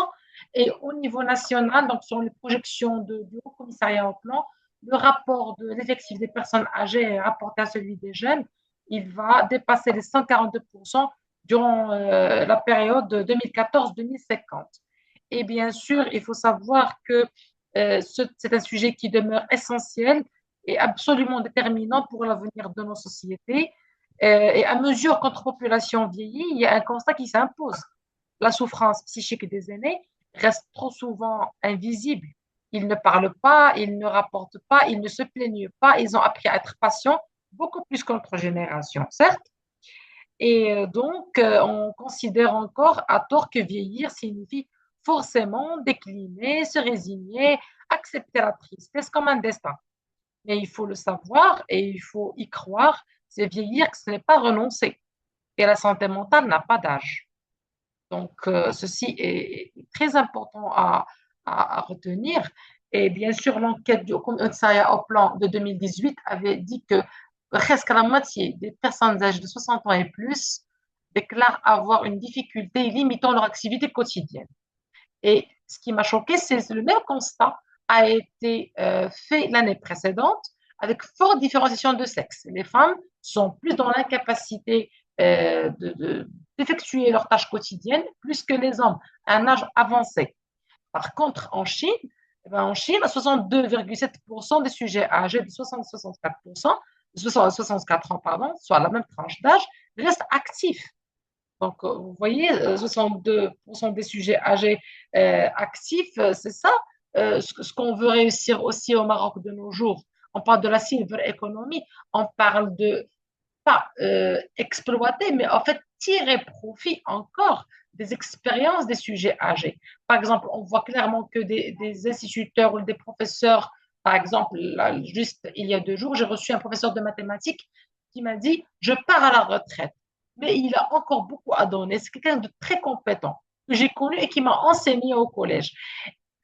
Et au niveau national, donc sur les projections du Haut Commissariat au plan, le rapport de l'effectif des personnes âgées rapporté à celui des jeunes, il va dépasser les 142% durant la période de 2014-2050. Et bien sûr, il faut savoir que c'est un sujet qui demeure essentiel et absolument déterminant pour l'avenir de nos sociétés. Et à mesure que notre population vieillit, il y a un constat qui s'impose. La souffrance psychique des aînés reste trop souvent invisible. Ils ne parlent pas, ils ne rapportent pas, ils ne se plaignent pas. Ils ont appris à être patients beaucoup plus que notre génération, certes. Et donc, on considère encore à tort que vieillir signifie forcément décliner, se résigner, accepter la tristesse comme un destin. Mais il faut le savoir et il faut y croire, c'est vieillir que ce n'est pas renoncer. Et la santé mentale n'a pas d'âge. Donc, ceci est très important à retenir. Et bien sûr, l'enquête du Commissariat au plan de 2018 avait dit que presque la moitié des personnes âgées de 60 ans et plus déclarent avoir une difficulté limitant leur activité quotidienne. Et ce qui m'a choqué, c'est le même constat a été fait l'année précédente avec forte différenciation de sexe. Les femmes sont plus dans l'incapacité d'effectuer leurs tâches quotidiennes plus que les hommes à un âge avancé. Par contre, en Chine, 62,7% des sujets âgés de 64 ans, soit la même tranche d'âge, restent actifs. Donc, vous voyez, 62% des sujets âgés actifs, c'est ça ce qu'on veut réussir aussi au Maroc de nos jours. On parle de la silver economy, on parle de pas exploiter, mais en fait tirer profit encore des expériences des sujets âgés. Par exemple, on voit clairement que des instituteurs ou des professeurs, par exemple, là, juste il y a 2 jours, j'ai reçu un professeur de mathématiques qui m'a dit, je pars à la retraite, mais il a encore beaucoup à donner. C'est quelqu'un de très compétent que j'ai connu et qui m'a enseigné au collège.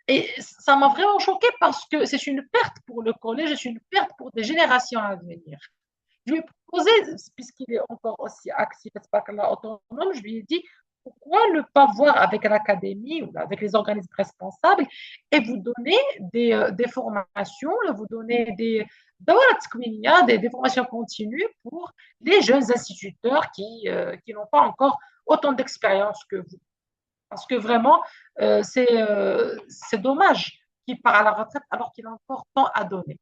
Et ça m'a vraiment choqué parce que c'est une perte pour le collège, c'est une perte pour des générations à venir. Je lui ai proposé, puisqu'il est encore aussi actif, c'est pas autonome, je lui ai dit pourquoi ne pas voir avec l'académie ou avec les organismes responsables et vous donner des formations, vous donner des formations continues pour les jeunes instituteurs qui n'ont pas encore autant d'expérience que vous. Parce que vraiment, c'est dommage qu'il part à la retraite alors qu'il a encore tant à donner.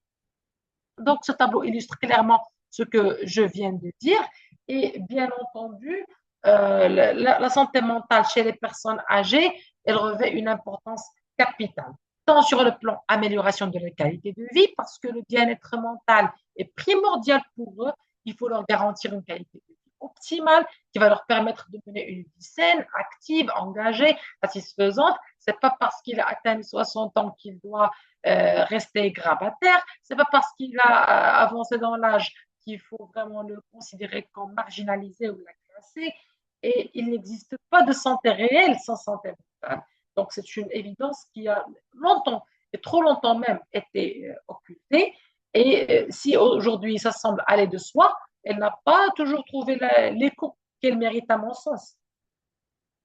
Donc, ce tableau illustre clairement ce que je viens de dire. Et bien entendu, la santé mentale chez les personnes âgées, elle revêt une importance capitale, tant sur le plan amélioration de la qualité de vie, parce que le bien-être mental est primordial pour eux. Il faut leur garantir une qualité de vie optimale qui va leur permettre de mener une vie saine, active, engagée, satisfaisante. C'est pas parce qu'il a atteint 60 ans qu'il doit rester grabataire. C'est pas parce qu'il a avancé dans l'âge qu'il faut vraiment le considérer comme marginalisé ou la classer. Et il n'existe pas de santé réelle sans santé mentale. Donc c'est une évidence qui a longtemps, et trop longtemps même, été occultée. Et si aujourd'hui ça semble aller de soi, elle n'a pas toujours trouvé l'écho qu'elle mérite à mon sens.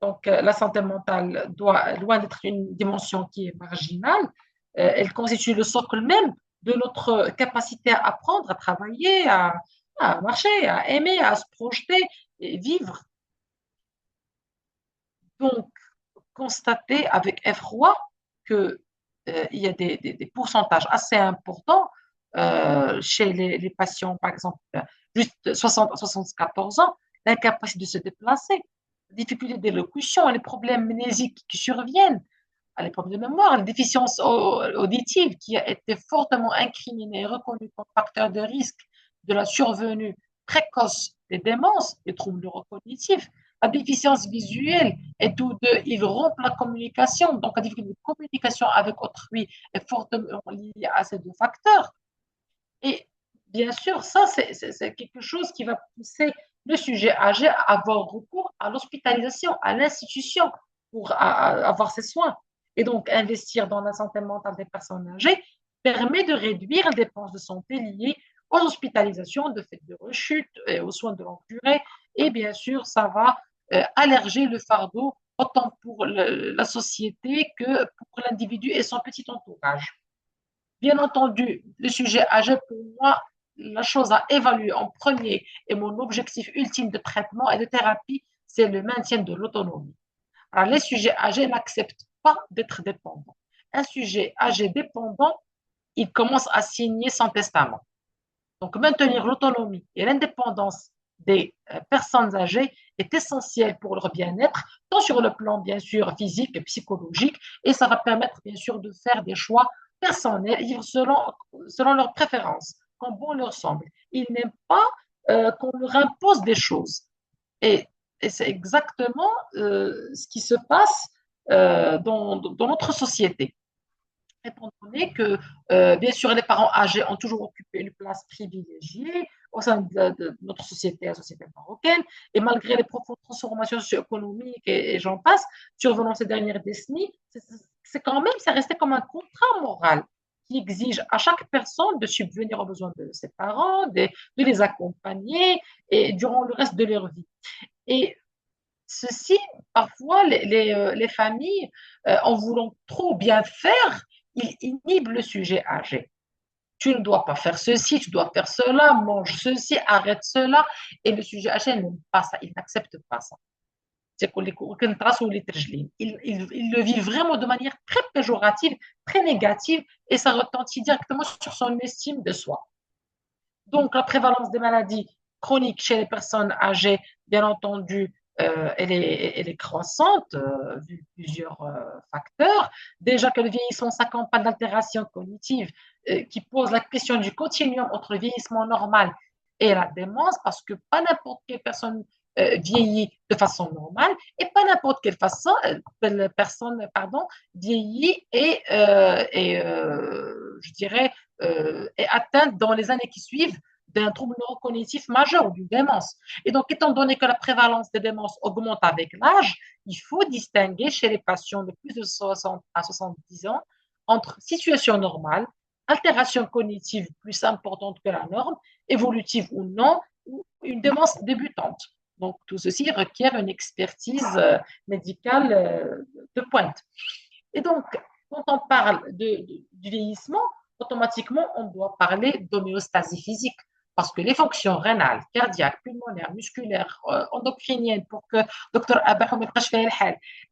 Donc la santé mentale doit, loin d'être une dimension qui est marginale, elle constitue le socle même de notre capacité à apprendre, à travailler, à marcher, à aimer, à se projeter et vivre. Donc, constater avec effroi qu'il y a des pourcentages assez importants chez les patients, par exemple, juste 60 à 74 ans, l'incapacité de se déplacer, difficulté d'élocution, les problèmes mnésiques qui surviennent, les problèmes de mémoire, la déficience auditive qui a été fortement incriminée et reconnue comme facteur de risque de la survenue précoce des démences, des troubles neurocognitifs, la déficience visuelle et tous deux, ils rompent la communication. Donc, la difficulté de communication avec autrui est fortement liée à ces 2 facteurs. Et bien sûr, ça, c'est quelque chose qui va pousser le sujet âgé à avoir recours à l'hospitalisation, à l'institution pour avoir ses soins. Et donc, investir dans la santé mentale des personnes âgées permet de réduire les dépenses de santé liées aux hospitalisations, de fait de rechute et aux soins de longue durée. Et bien sûr, ça va alléger le fardeau autant pour la société que pour l'individu et son petit entourage. Bien entendu, le sujet âgé, pour moi, la chose à évaluer en premier et mon objectif ultime de traitement et de thérapie, c'est le maintien de l'autonomie. Alors, les sujets âgés n'acceptent pas d'être dépendants. Un sujet âgé dépendant, il commence à signer son testament. Donc, maintenir l'autonomie et l'indépendance des personnes âgées est essentiel pour leur bien-être, tant sur le plan, bien sûr, physique et psychologique, et ça va permettre, bien sûr, de faire des choix personnels, vivre selon leurs préférences, comme bon leur semble. Ils n'aiment pas qu'on leur impose des choses. Et, et c'est exactement ce qui se passe dans notre société. Étant donné que, bien sûr, les parents âgés ont toujours occupé une place privilégiée au sein de notre société, la société marocaine, et malgré les profondes transformations socio-économiques et j'en passe, survenant ces dernières décennies, c'est quand même, c'est resté comme un contrat moral qui exige à chaque personne de subvenir aux besoins de ses parents, de les accompagner et durant le reste de leur vie. Et ceci, parfois, les familles, en voulant trop bien faire, ils inhibent le sujet âgé. Tu ne dois pas faire ceci, tu dois faire cela, mange ceci, arrête cela. Et le sujet âgé n'aime pas ça, il n'accepte pas ça. Il le vit vraiment de manière très péjorative, très négative, et ça retentit directement sur son estime de soi. Donc, la prévalence des maladies chroniques chez les personnes âgées, bien entendu, elle est croissante vu plusieurs facteurs. Déjà que le vieillissement s'accompagne d'altérations cognitives qui posent la question du continuum entre le vieillissement normal et la démence, parce que pas n'importe quelle personne vieillit de façon normale et pas n'importe quelle façon, personne vieillit je dirais, est atteinte dans les années qui suivent d'un trouble neurocognitif majeur ou d'une démence. Et donc, étant donné que la prévalence des démences augmente avec l'âge, il faut distinguer chez les patients de plus de 60 à 70 ans entre situation normale, altération cognitive plus importante que la norme, évolutive ou non, ou une démence débutante. Donc, tout ceci requiert une expertise médicale de pointe. Et donc, quand on parle du vieillissement, automatiquement, on doit parler d'homéostasie physique parce que les fonctions rénales, cardiaques, pulmonaires, musculaires, endocriniennes, pour que Dr Abahoum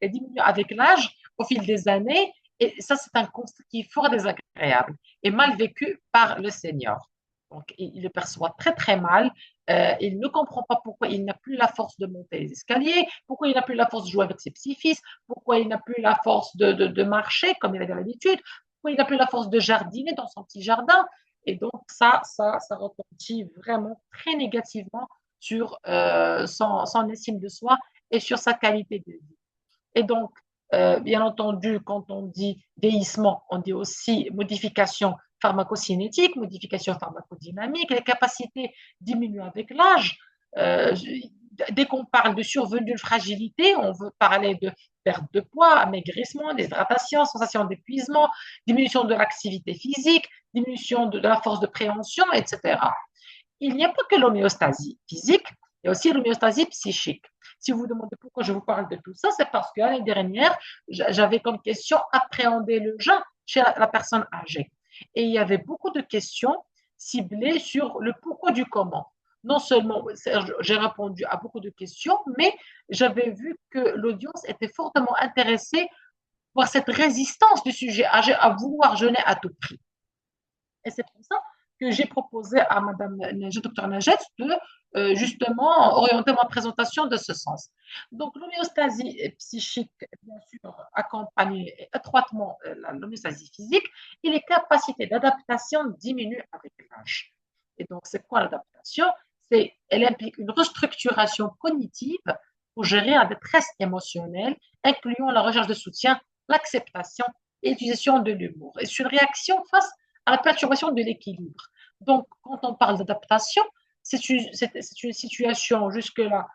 diminue avec l'âge au fil des années, et ça, c'est un constat qui est fort désagréable et mal vécu par le senior. Donc, il le perçoit très, très mal. Il ne comprend pas pourquoi il n'a plus la force de monter les escaliers, pourquoi il n'a plus la force de jouer avec ses petits-fils, pourquoi il n'a plus la force de marcher comme il avait l'habitude, pourquoi il n'a plus la force de jardiner dans son petit jardin. Et donc, ça retentit vraiment très négativement sur son estime de soi et sur sa qualité de vie. Et donc, bien entendu, quand on dit vieillissement, on dit aussi modification pharmacocinétique, modification pharmacodynamique, les capacités diminuent avec l'âge. Dès qu'on parle de survenue de fragilité, on veut parler de perte de poids, amaigrissement, déshydratation, sensation d'épuisement, diminution de l'activité physique, diminution de la force de préhension, etc. Il n'y a pas que l'homéostasie physique, il y a aussi l'homéostasie psychique. Si vous vous demandez pourquoi je vous parle de tout ça, c'est parce que l'année dernière, j'avais comme question appréhender le jeûne chez la personne âgée. Et il y avait beaucoup de questions ciblées sur le pourquoi du comment. Non seulement j'ai répondu à beaucoup de questions, mais j'avais vu que l'audience était fortement intéressée par cette résistance du sujet âgé à vouloir jeûner à tout prix. Et c'est pour ça que j'ai proposé à Madame Dr Najet de justement orienter ma présentation de ce sens. Donc, l'homéostasie psychique, bien sûr, accompagne étroitement l'homéostasie physique et les capacités d'adaptation diminuent avec l'âge. Et donc, c'est quoi l'adaptation? Elle implique une restructuration cognitive pour gérer la détresse émotionnelle, incluant la recherche de soutien, l'acceptation et l'utilisation de l'humour. Et c'est une réaction face à la perturbation de l'équilibre. Donc, quand on parle d'adaptation, c'est une situation jusque-là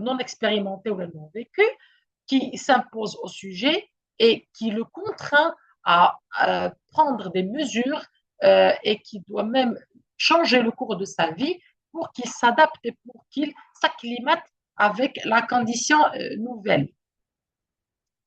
non expérimentée ou non vécue qui s'impose au sujet et qui le contraint à prendre des mesures et qui doit même changer le cours de sa vie pour qu'il s'adapte et pour qu'il s'acclimate avec la condition nouvelle.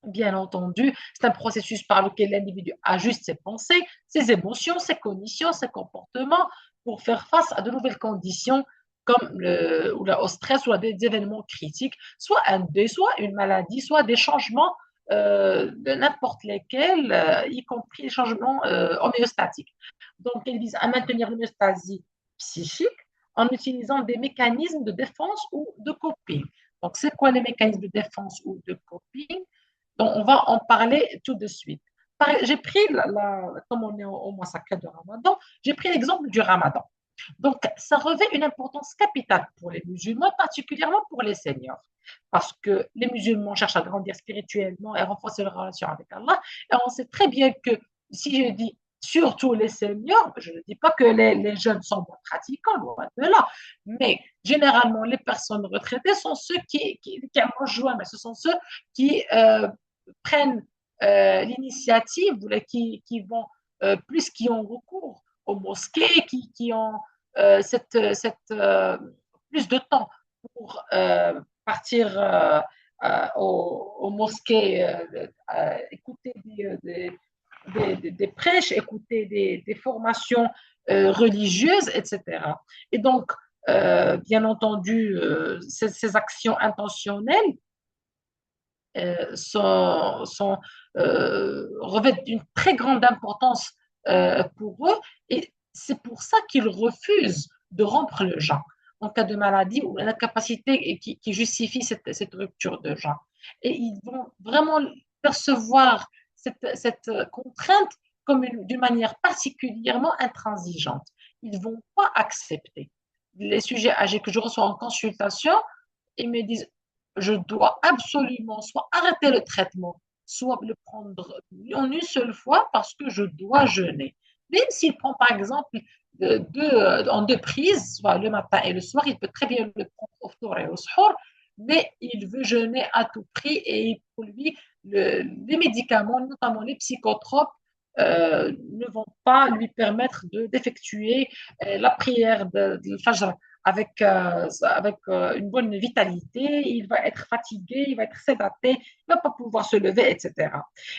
Bien entendu, c'est un processus par lequel l'individu ajuste ses pensées, ses émotions, ses cognitions, ses comportements pour faire face à de nouvelles conditions comme au stress ou à des événements critiques, soit un deuil, soit une maladie, soit des changements de n'importe lesquels, y compris les changements homéostatiques. Donc, elle vise à maintenir l'homéostasie psychique en utilisant des mécanismes de défense ou de coping. Donc, c'est quoi les mécanismes de défense ou de coping? Donc, on va en parler tout de suite. J'ai pris, comme on est au mois sacré de Ramadan, j'ai pris l'exemple du Ramadan. Donc, ça revêt une importance capitale pour les musulmans, particulièrement pour les seniors. Parce que les musulmans cherchent à grandir spirituellement et à renforcer leur relation avec Allah. Et on sait très bien que si je dis surtout les seniors, je ne dis pas que les jeunes sont moins pratiquants, loin de là. Mais généralement, les personnes retraitées sont ceux qui rejoignent, mais ce sont ceux qui prennent l'initiative, qui vont qui ont recours aux mosquées, qui ont plus de temps pour partir aux mosquées, écouter des prêches, écouter des formations religieuses, etc. Et donc, bien entendu, ces actions intentionnelles revêtent d'une très grande importance pour eux et c'est pour ça qu'ils refusent de rompre le jeûne en cas de maladie ou l'incapacité qui justifie cette rupture de jeûne. Et ils vont vraiment percevoir cette contrainte comme d'une manière particulièrement intransigeante. Ils ne vont pas accepter. Les sujets âgés que je reçois en consultation, ils me disent je dois absolument soit arrêter le traitement, soit le prendre en une seule fois parce que je dois jeûner. Même s'il prend par exemple en deux prises, soit le matin et le soir, il peut très bien le prendre au ftour et au suhour, mais il veut jeûner à tout prix et pour lui, les médicaments, notamment les psychotropes, ne vont pas lui permettre d'effectuer la prière de Fajr avec une bonne vitalité, il va être fatigué, il va être sédaté, il ne va pas pouvoir se lever, etc.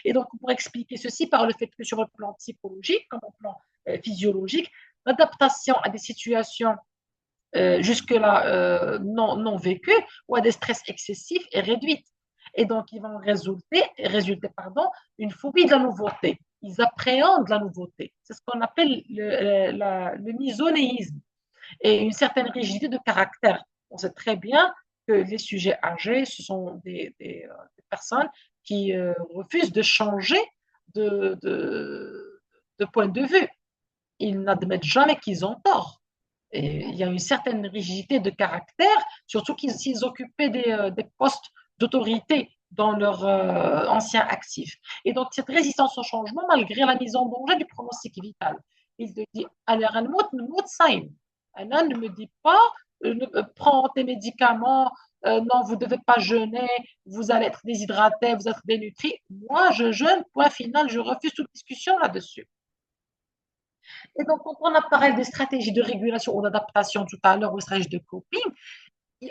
Et donc, pour expliquer ceci par le fait que sur le plan psychologique, comme au plan physiologique, l'adaptation à des situations jusque-là non vécues ou à des stress excessifs est réduite. Et donc, ils vont résulter une phobie de la nouveauté. Ils appréhendent la nouveauté. C'est ce qu'on appelle le misonéisme et une certaine rigidité de caractère. On sait très bien que les sujets âgés, ce sont des personnes qui refusent de changer de point de vue. Ils n'admettent jamais qu'ils ont tort. Et il y a une certaine rigidité de caractère, surtout s'ils occupaient des postes d'autorité dans leur ancien actif. Et donc, cette résistance au changement, malgré la mise en danger du pronostic vital, il te dit, Anna ne me dit pas, prends tes médicaments, non, vous ne devez pas jeûner, vous allez être déshydraté, vous êtes dénutri. Moi, je jeûne, point final, je refuse toute discussion là-dessus. Et donc, quand on a parlé des stratégies de régulation ou d'adaptation tout à l'heure, ou stratégies de coping,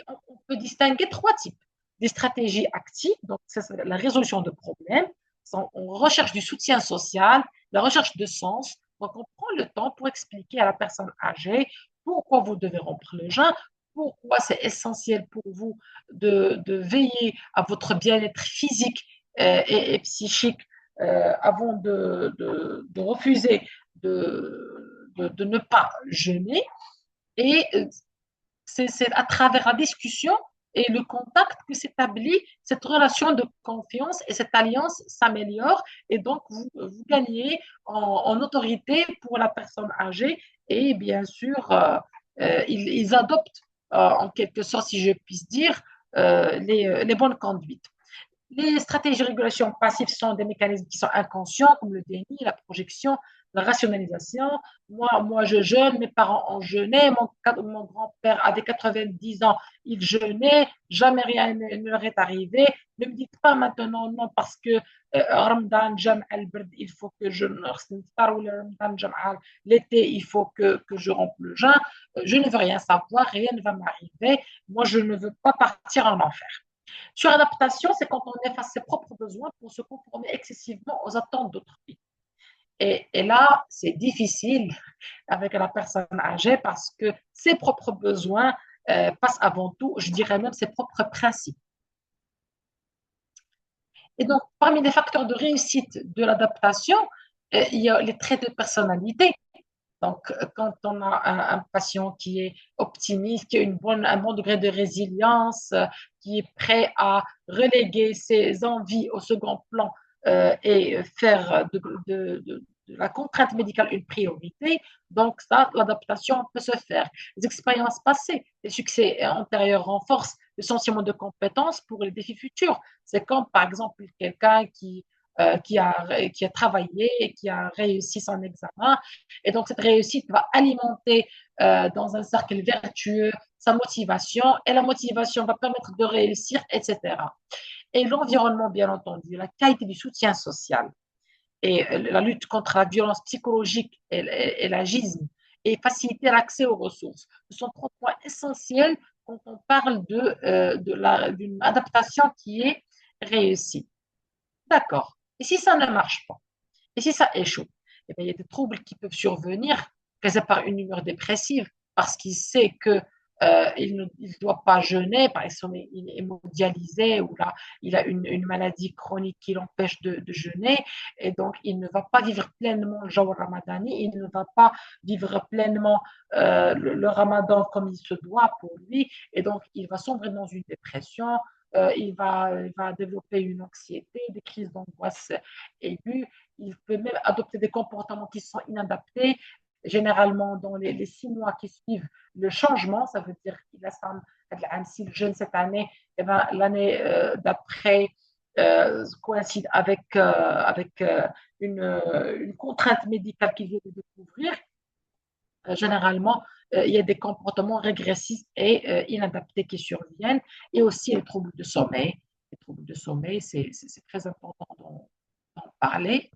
on peut distinguer trois types. Des stratégies actives, donc c'est la résolution de problèmes, on recherche du soutien social, la recherche de sens. Donc, on prend le temps pour expliquer à la personne âgée pourquoi vous devez rompre le jeûne, pourquoi c'est essentiel pour vous de veiller à votre bien-être physique et psychique avant de refuser de ne pas jeûner. Et c'est à travers la discussion et le contact que s'établit cette relation de confiance et cette alliance s'améliore et donc vous gagnez en autorité pour la personne âgée et bien sûr ils adoptent en quelque sorte si je puis dire les bonnes conduites. Les stratégies de régulation passive sont des mécanismes qui sont inconscients, comme le déni, la projection, la rationalisation. Moi, je jeûne, mes parents ont jeûné, mon grand-père avait 90 ans, il jeûnait, jamais rien ne leur est arrivé. Ne me dites pas maintenant, non, parce que Ramadan, il faut que je l'été, il faut que je rompe le jeûne. Je ne veux rien savoir, rien ne va m'arriver. Moi, je ne veux pas partir en enfer. Suradaptation, c'est quand on efface ses propres besoins pour se conformer excessivement aux attentes d'autrui. Et là, c'est difficile avec la personne âgée parce que ses propres besoins passent avant tout, je dirais même ses propres principes. Et donc, parmi les facteurs de réussite de l'adaptation, il y a les traits de personnalité. Donc, quand on a un patient qui est optimiste, qui a un bon degré de résilience, qui est prêt à reléguer ses envies au second plan et faire de la contrainte médicale une priorité, donc ça, l'adaptation peut se faire. Les expériences passées, les succès antérieurs renforcent le sentiment de compétence pour les défis futurs. C'est comme, par exemple, quelqu'un qui a travaillé et qui a réussi son examen. Et donc, cette réussite va alimenter dans un cercle vertueux sa motivation et la motivation va permettre de réussir, etc. Et l'environnement, bien entendu, la qualité du soutien social et la lutte contre la violence psychologique et l'agisme et faciliter l'accès aux ressources. Ce sont trois points essentiels quand on parle d'une adaptation qui est réussie. D'accord. Et si ça ne marche pas? Et si ça échoue? Eh bien, il y a des troubles qui peuvent survenir causés par une humeur dépressive parce qu'il sait que il ne doit pas jeûner, par exemple, il est mondialisé ou là, il a une maladie chronique qui l'empêche de jeûner et donc il ne va pas vivre pleinement le Jawr Ramadani, il ne va pas vivre pleinement le Ramadan comme il se doit pour lui et donc il va sombrer dans une dépression, il va développer une anxiété, des crises d'angoisse aiguë, il peut même adopter des comportements qui sont inadaptés. Généralement, dans les 6 mois qui suivent le changement, ça veut dire qu'il a si le jeune cette année, eh ben, l'année d'après coïncide avec une contrainte médicale qu'il vient de découvrir. Généralement, il y a des comportements régressifs et inadaptés qui surviennent, et aussi les troubles de sommeil. Les troubles de sommeil, c'est très important d'en parler.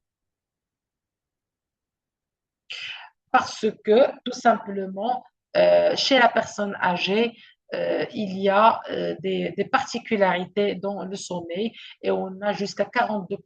Parce que tout simplement, chez la personne âgée, il y a des particularités dans le sommeil et on a jusqu'à 42%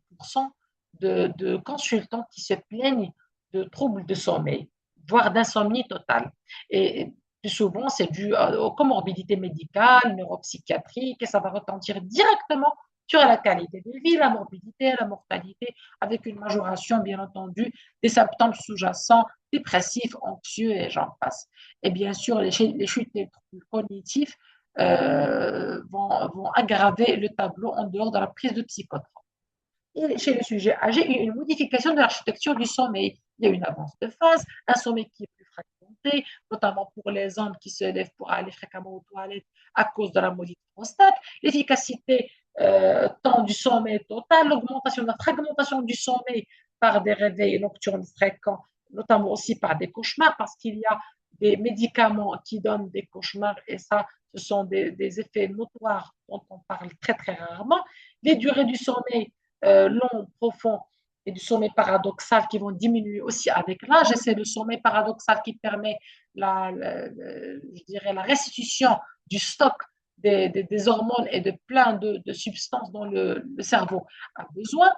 de consultants qui se plaignent de troubles de sommeil, voire d'insomnie totale. Et plus souvent, c'est dû aux comorbidités médicales, neuropsychiatriques, et ça va retentir directement sur la qualité de vie, la morbidité, la mortalité, avec une majoration, bien entendu, des symptômes sous-jacents dépressifs, anxieux et j'en passe. Et bien sûr, les chutes des troubles cognitifs vont aggraver le tableau en dehors de la prise de psychotropes. Et chez le sujet âgé, il y a une modification de l'architecture du sommeil. Il y a une avance de phase, un sommeil qui est plus fragmenté, notamment pour les hommes qui se lèvent pour aller fréquemment aux toilettes à cause de la maudite prostate. L'efficacité tant du sommeil total, l'augmentation de la fragmentation du sommeil par des réveils nocturnes fréquents, notamment aussi par des cauchemars, parce qu'il y a des médicaments qui donnent des cauchemars et ça, ce sont des effets notoires dont on parle très très rarement. Les durées du sommeil long, profond et du sommeil paradoxal qui vont diminuer aussi avec l'âge. Et c'est le sommeil paradoxal qui permet je dirais la restitution du stock des hormones et de plein de substances dont le cerveau a besoin.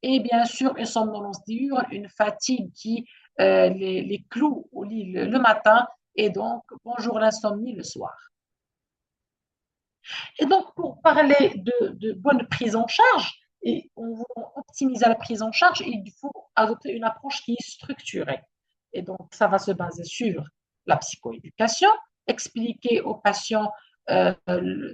Et bien sûr, une somnolence diurne, une fatigue qui les cloue au lit le matin et donc bonjour l'insomnie le soir. Et donc, pour parler de bonne prise en charge, et on veut optimiser la prise en charge, il faut adopter une approche qui est structurée. Et donc, ça va se baser sur la psychoéducation, expliquer au patient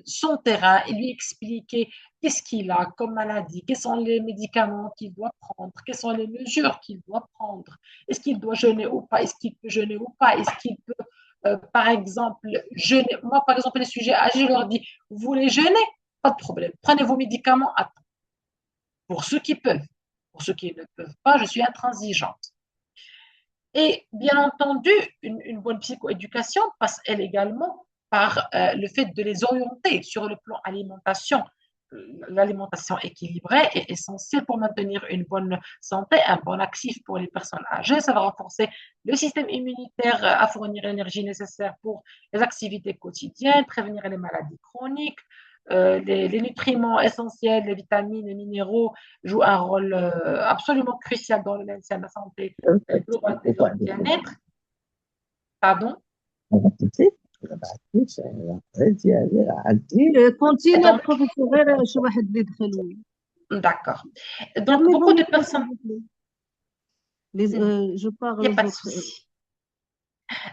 son terrain et lui expliquer qu'est-ce qu'il a comme maladie, quels sont les médicaments qu'il doit prendre, quelles sont les mesures qu'il doit prendre, est-ce qu'il doit jeûner ou pas, est-ce qu'il peut jeûner ou pas, est-ce qu'il peut, par exemple, jeûner. Moi, par exemple, les sujets âgés, je leur dis, vous voulez jeûner? Pas de problème, prenez vos médicaments à temps. Pour ceux qui peuvent. Pour ceux qui ne peuvent pas, je suis intransigeante. Et bien entendu, une bonne psychoéducation passe elle également par le fait de les orienter sur le plan alimentation. L'alimentation équilibrée est essentielle pour maintenir une bonne santé, un bon actif pour les personnes âgées. Ça va renforcer le système immunitaire à fournir l'énergie nécessaire pour les activités quotidiennes, prévenir les maladies chroniques, les nutriments essentiels, les vitamines, les minéraux jouent un rôle absolument crucial dans le maintien de la santé globale et le bien-être. Pardon? كونتيني Donc, بروفيسور غير شي واحد اللي دخل d'accord. Donc, beaucoup de personnes. Je Il n'y a parle pas de souci.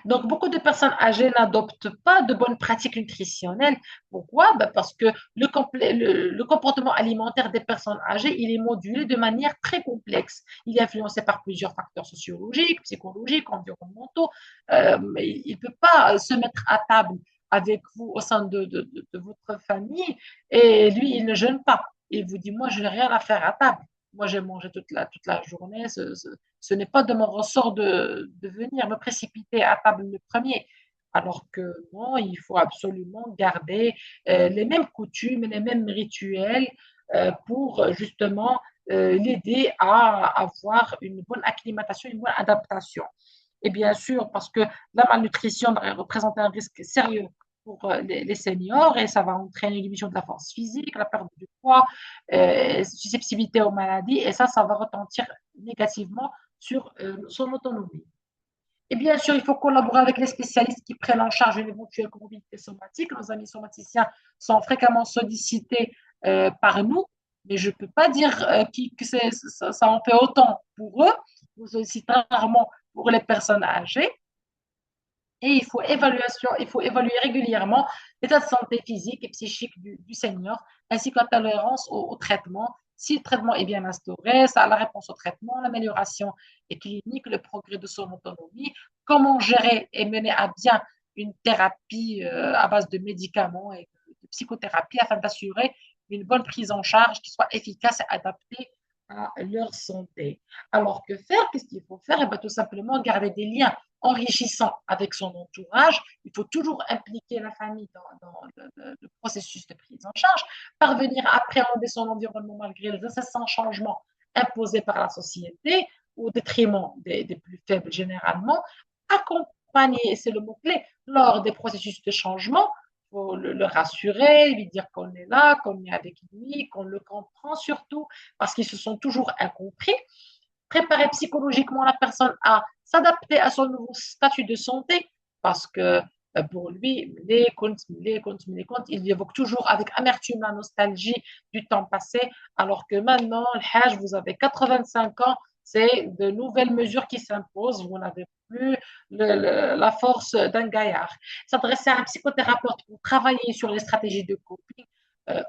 Donc, beaucoup de personnes âgées n'adoptent pas de bonnes pratiques nutritionnelles. Pourquoi? Ben, parce que le comportement alimentaire des personnes âgées, il est modulé de manière très complexe. Il est influencé par plusieurs facteurs sociologiques, psychologiques, environnementaux. Mais il ne peut pas se mettre à table avec vous au sein de votre famille et lui, il ne jeûne pas. Il vous dit, moi, je n'ai rien à faire à table. Moi, j'ai mangé toute la journée. Ce n'est pas de mon ressort de venir me précipiter à table le premier. Alors que non, il faut absolument garder les mêmes coutumes, les mêmes rituels pour justement l'aider à avoir une bonne acclimatation, une bonne adaptation. Et bien sûr, parce que la malnutrition représente un risque sérieux pour les seniors et ça va entraîner une diminution de la force physique, la perte du poids, susceptibilité aux maladies et ça va retentir négativement sur son autonomie. Et bien sûr, il faut collaborer avec les spécialistes qui prennent en charge une éventuelle comorbidité somatique. Nos amis somaticiens sont fréquemment sollicités par nous, mais je ne peux pas dire que ça en fait autant pour eux. Nous sollicitons rarement pour les personnes âgées. Et il faut évaluer régulièrement l'état de santé physique et psychique du senior, ainsi que la tolérance au traitement. Si le traitement est bien instauré, ça, la réponse au traitement, l'amélioration est clinique, le progrès de son autonomie, comment gérer et mener à bien une thérapie à base de médicaments et de psychothérapie afin d'assurer une bonne prise en charge qui soit efficace et adaptée à leur santé. Alors que faire? Qu'est-ce qu'il faut faire? Eh bien, tout simplement garder des liens enrichissant avec son entourage. Il faut toujours impliquer la famille dans le processus de prise en charge, parvenir à appréhender son environnement malgré les incessants changements imposés par la société au détriment des plus faibles généralement, accompagner, c'est le mot-clé, lors des processus de changement. Il faut le rassurer, lui dire qu'on est là, qu'on est avec lui, qu'on le comprend surtout, parce qu'ils se sont toujours incompris. Préparer psychologiquement la personne à s'adapter à son nouveau statut de santé parce que pour lui, les comptes, il évoque toujours avec amertume la nostalgie du temps passé, alors que maintenant, le Hajj, vous avez 85 ans, c'est de nouvelles mesures qui s'imposent, vous n'avez plus la force d'un gaillard. S'adresser à un psychothérapeute pour travailler sur les stratégies de coping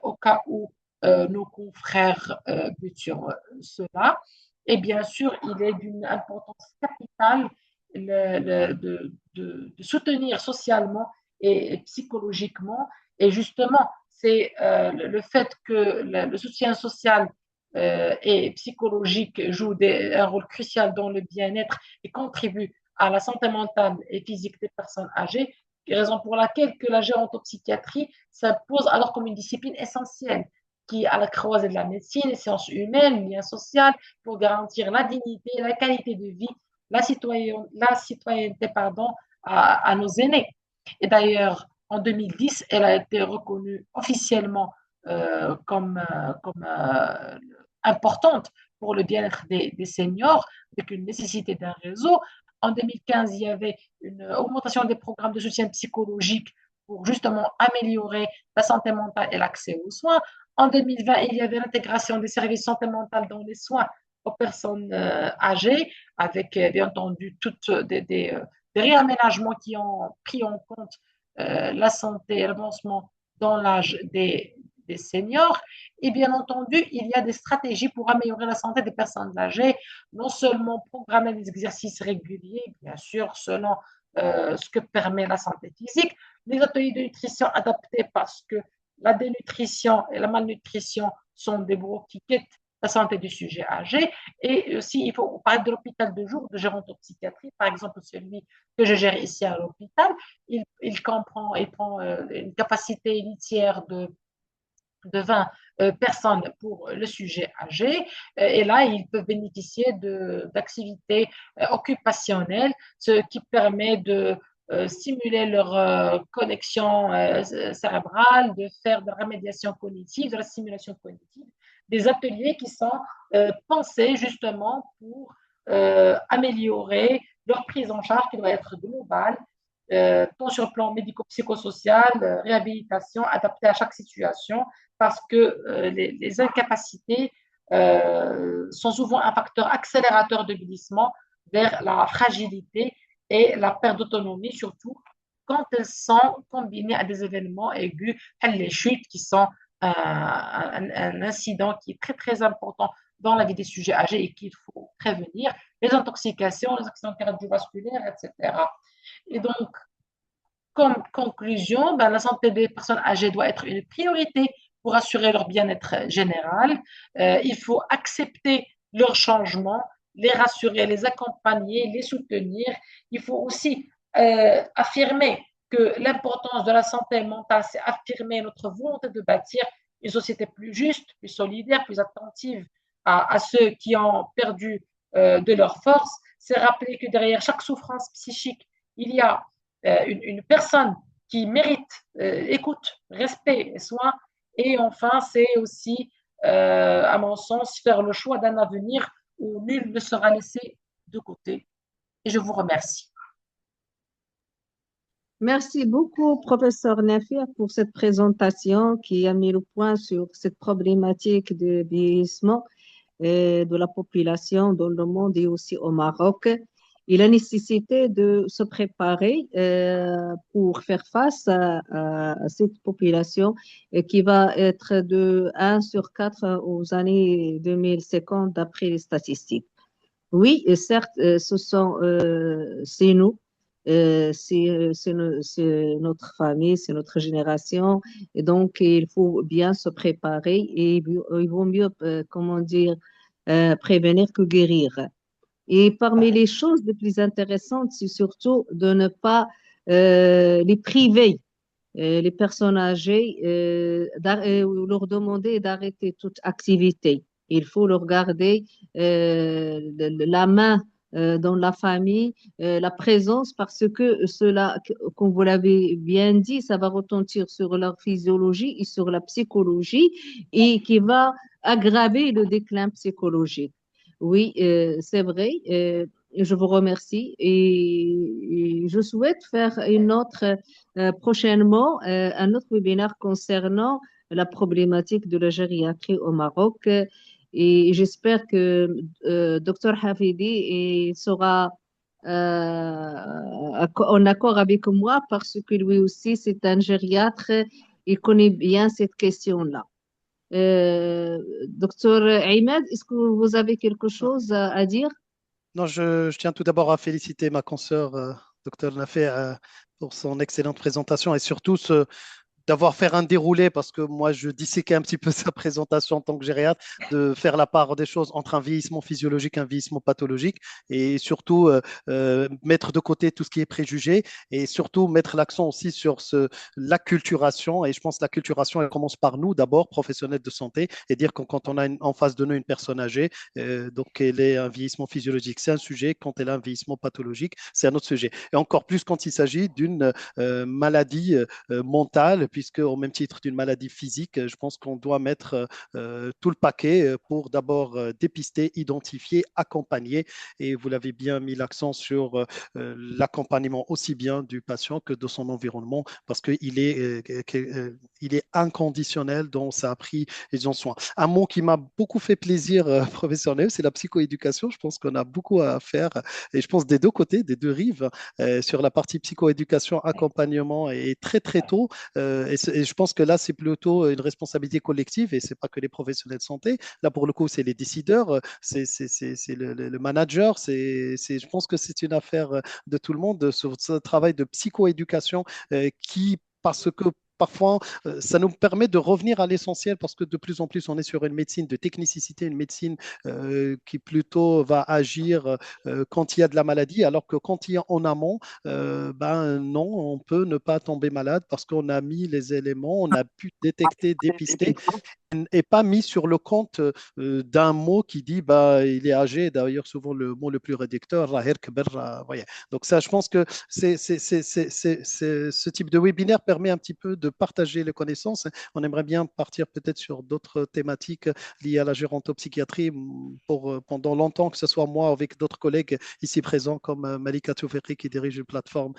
au cas où nos confrères butent sur cela. Et bien sûr, il est d'une importance capitale de soutenir socialement et psychologiquement. Et justement, c'est le fait que le soutien social et psychologique joue un rôle crucial dans le bien-être et contribue à la santé mentale et physique des personnes âgées, raison pour laquelle que la gérontopsychiatrie s'impose alors comme une discipline essentielle qui, à la croisée de la médecine, les sciences humaines, le lien social, pour garantir la dignité, la qualité de vie, la citoyenneté pardon, à nos aînés. Et d'ailleurs, en 2010, elle a été reconnue officiellement comme importante pour le bien-être des seniors, avec une nécessité d'un réseau. En 2015, il y avait une augmentation des programmes de soutien psychologique pour justement améliorer la santé mentale et l'accès aux soins. En 2020, il y avait l'intégration des services santé mentale dans les soins aux personnes âgées, avec bien entendu toutes des réaménagements qui ont pris en compte la santé et l'avancement dans l'âge des seniors. Et bien entendu, il y a des stratégies pour améliorer la santé des personnes âgées, non seulement programmer des exercices réguliers, bien sûr, selon ce que permet la santé physique, les ateliers de nutrition adaptés parce que la dénutrition et la malnutrition sont des gros qui quittent la santé du sujet âgé. Et aussi, il faut parler de l'hôpital de jour de gérontopsychiatrie, par exemple celui que je gère ici à l'hôpital. Il prend une capacité litière de 20 personnes pour le sujet âgé. Et là, ils peuvent bénéficier d'activités occupationnelles, ce qui permet stimuler leur connexion cérébrale, de faire de la remédiation cognitive, de la stimulation cognitive, des ateliers qui sont pensés justement pour améliorer leur prise en charge qui doit être globale, tant sur le plan médico-psychosocial, réhabilitation, adaptée à chaque situation, parce que les incapacités sont souvent un facteur accélérateur de glissement vers la fragilité et la perte d'autonomie, surtout quand elles sont combinées à des événements aigus, les chutes qui sont un incident qui est très très important dans la vie des sujets âgés et qu'il faut prévenir, les intoxications, les accidents cardiovasculaires, etc. Et donc, comme conclusion, ben, la santé des personnes âgées doit être une priorité pour assurer leur bien-être général. Il faut accepter leurs changements, les rassurer, les accompagner, les soutenir. Il faut aussi affirmer que l'importance de la santé mentale, c'est affirmer notre volonté de bâtir une société plus juste, plus solidaire, plus attentive à ceux qui ont perdu de leur force. C'est rappeler que derrière chaque souffrance psychique, il y a une personne qui mérite écoute, respect et soin. Et enfin, c'est aussi, à mon sens, faire le choix d'un avenir où nul ne sera laissé de côté. Et je vous remercie. Merci beaucoup, professeur Nafir, pour cette présentation qui a mis le point sur cette problématique de vieillissement de la population dans le monde et aussi au Maroc. Et la nécessité de se préparer pour faire face à cette population qui va être de 1 sur 4 aux années 2050 d'après les statistiques. Oui, et certes, c'est nous, c'est notre famille, c'est notre génération, et donc il faut bien se préparer et il vaut mieux, comment dire, prévenir que guérir. Et parmi les choses les plus intéressantes, c'est surtout de ne pas les priver, les personnes âgées, leur demander d'arrêter toute activité. Il faut leur garder la main dans la famille, la présence, parce que cela, comme vous l'avez bien dit, ça va retentir sur leur physiologie et sur la psychologie et qui va aggraver le déclin psychologique. Oui, c'est vrai. Je vous remercie et je souhaite faire une autre prochainement un autre webinaire concernant la problématique de la gériatrie au Maroc. Et j'espère que Dr Hafidi sera en accord avec moi parce que lui aussi, c'est un gériatre et connaît bien cette question-là. Docteur Ahmed, est-ce que vous avez quelque chose à dire? Non, je tiens tout d'abord à féliciter ma consoeur, Dr Nafé, pour son excellente présentation et surtout d'avoir fait un déroulé, parce que moi, je disséquais un petit peu sa présentation en tant que gériatre, de faire la part des choses entre un vieillissement physiologique et un vieillissement pathologique, et surtout mettre de côté tout ce qui est préjugé, et surtout mettre l'accent aussi sur l'acculturation. Et je pense que l'acculturation, elle commence par nous, d'abord, professionnels de santé, et dire que quand on a en face de nous une personne âgée, donc elle est un vieillissement physiologique, c'est un sujet. Quand elle a un vieillissement pathologique, c'est un autre sujet. Et encore plus quand il s'agit d'une maladie mentale, puisque au même titre d'une maladie physique, je pense qu'on doit mettre tout le paquet pour d'abord dépister, identifier, accompagner. Et vous l'avez bien mis l'accent sur l'accompagnement aussi bien du patient que de son environnement, parce qu'il il est inconditionnel dans sa prise en soin. Un mot qui m'a beaucoup fait plaisir, professeur Neu, c'est la psychoéducation. Je pense qu'on a beaucoup à faire, et je pense des deux côtés, des deux rives, sur la partie psychoéducation, accompagnement, et très très tôt. Et je pense que là, c'est plutôt une responsabilité collective, et c'est pas que les professionnels de santé. Là, pour le coup, c'est les décideurs, c'est le manager. Je pense que c'est une affaire de tout le monde, sur ce travail de psychoéducation qui, parce que parfois, ça nous permet de revenir à l'essentiel parce que de plus en plus, on est sur une médecine de technicité, une médecine qui plutôt va agir quand il y a de la maladie, alors que quand il y a en amont, ben non, on peut ne pas tomber malade parce qu'on a mis les éléments, on a pu détecter, dépister et pas mis sur le compte d'un mot qui dit bah, il est âgé. D'ailleurs, souvent le mot le plus réducteur, Rahir Kber, voyez. Donc ça, je pense que ce type de webinaire permet un petit peu de partager les connaissances. On aimerait bien partir peut-être sur d'autres thématiques liées à la gérontopsychiatrie pendant longtemps, que ce soit moi avec d'autres collègues ici présents comme Malika Toufekri qui dirige une plateforme